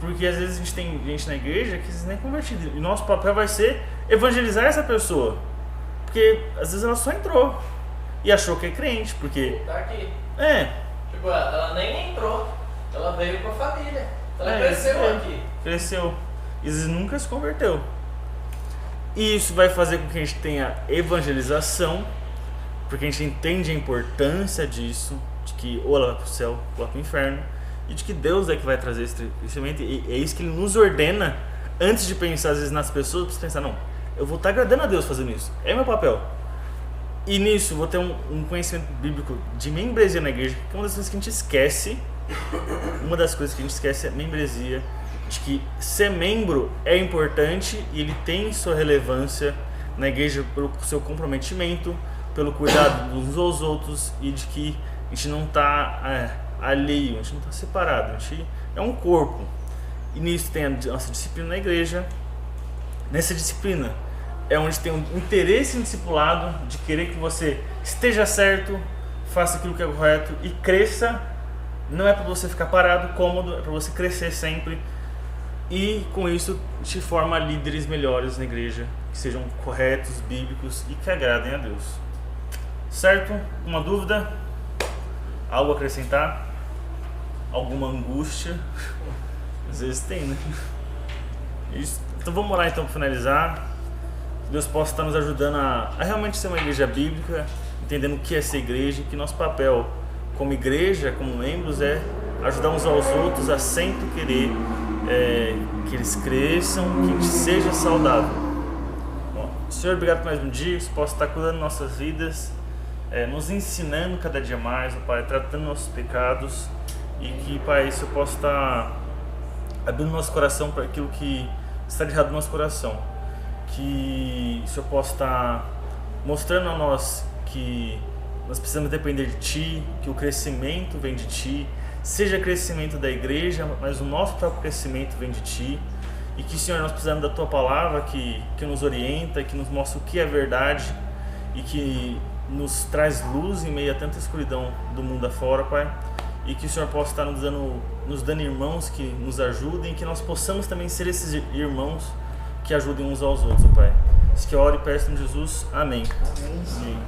porque às vezes a gente tem gente na igreja que nem é convertida, e nosso papel vai ser evangelizar essa pessoa, porque às vezes ela só entrou, e achou que é crente, porque... Tá aqui. É. Tipo, ela nem entrou, ela veio com a família. Ela cresceu aqui. Cresceu. E às vezes nunca se converteu. E isso vai fazer com que a gente tenha evangelização, porque a gente entende a importância disso, de que ou ela vai para o céu ou para o inferno, e de que Deus é que vai trazer esse crescimento, e é isso que Ele nos ordena, antes de pensar às vezes nas pessoas, para você pensar, não, eu vou estar agradando a Deus fazendo isso, é meu papel. E nisso, vou ter um conhecimento bíblico de membresia na igreja, que é uma das coisas que a gente esquece, é membresia, de que ser membro é importante e ele tem sua relevância na igreja pelo seu comprometimento, pelo cuidado uns aos outros, e de que a gente não está alheio, a gente não está separado, a gente é um corpo. E nisso tem a nossa disciplina na igreja. Nessa disciplina é onde tem um interesse em discipulado, de querer que você esteja certo, faça aquilo que é correto e cresça. Não é para você ficar parado, cômodo, é para você crescer sempre. E com isso te forma líderes melhores na igreja, que sejam corretos, bíblicos e que agradem a Deus. Certo? Uma dúvida? Algo a acrescentar? Alguma angústia? Às vezes tem, né? Isso. Então vamos lá então para finalizar. Que Deus possa estar nos ajudando a realmente ser uma igreja bíblica, entendendo o que é ser igreja, e que nosso papel como igreja, como membros, é ajudar uns aos outros a sempre querer que eles cresçam, que a gente seja saudável. Bom, Senhor, obrigado por mais um dia, que você possa estar cuidando de nossas vidas, nos ensinando cada dia mais, Pai, tratando nossos pecados, e que, Pai, isso possa estar abrindo nosso coração para aquilo que está de errado no nosso coração, que o Senhor possa estar mostrando a nós que nós precisamos depender de Ti, que o crescimento vem de Ti, seja crescimento da igreja, mas o nosso próprio crescimento vem de Ti, e que, Senhor, nós precisamos da Tua palavra que nos orienta, que nos mostra o que é verdade e que nos traz luz em meio a tanta escuridão do mundo afora, Pai, e que o Senhor possa estar nos dando irmãos que nos ajudem, que nós possamos também ser esses irmãos que ajudem uns aos outros, Pai. Isso que eu oro e peço em Jesus. Amém. Amém.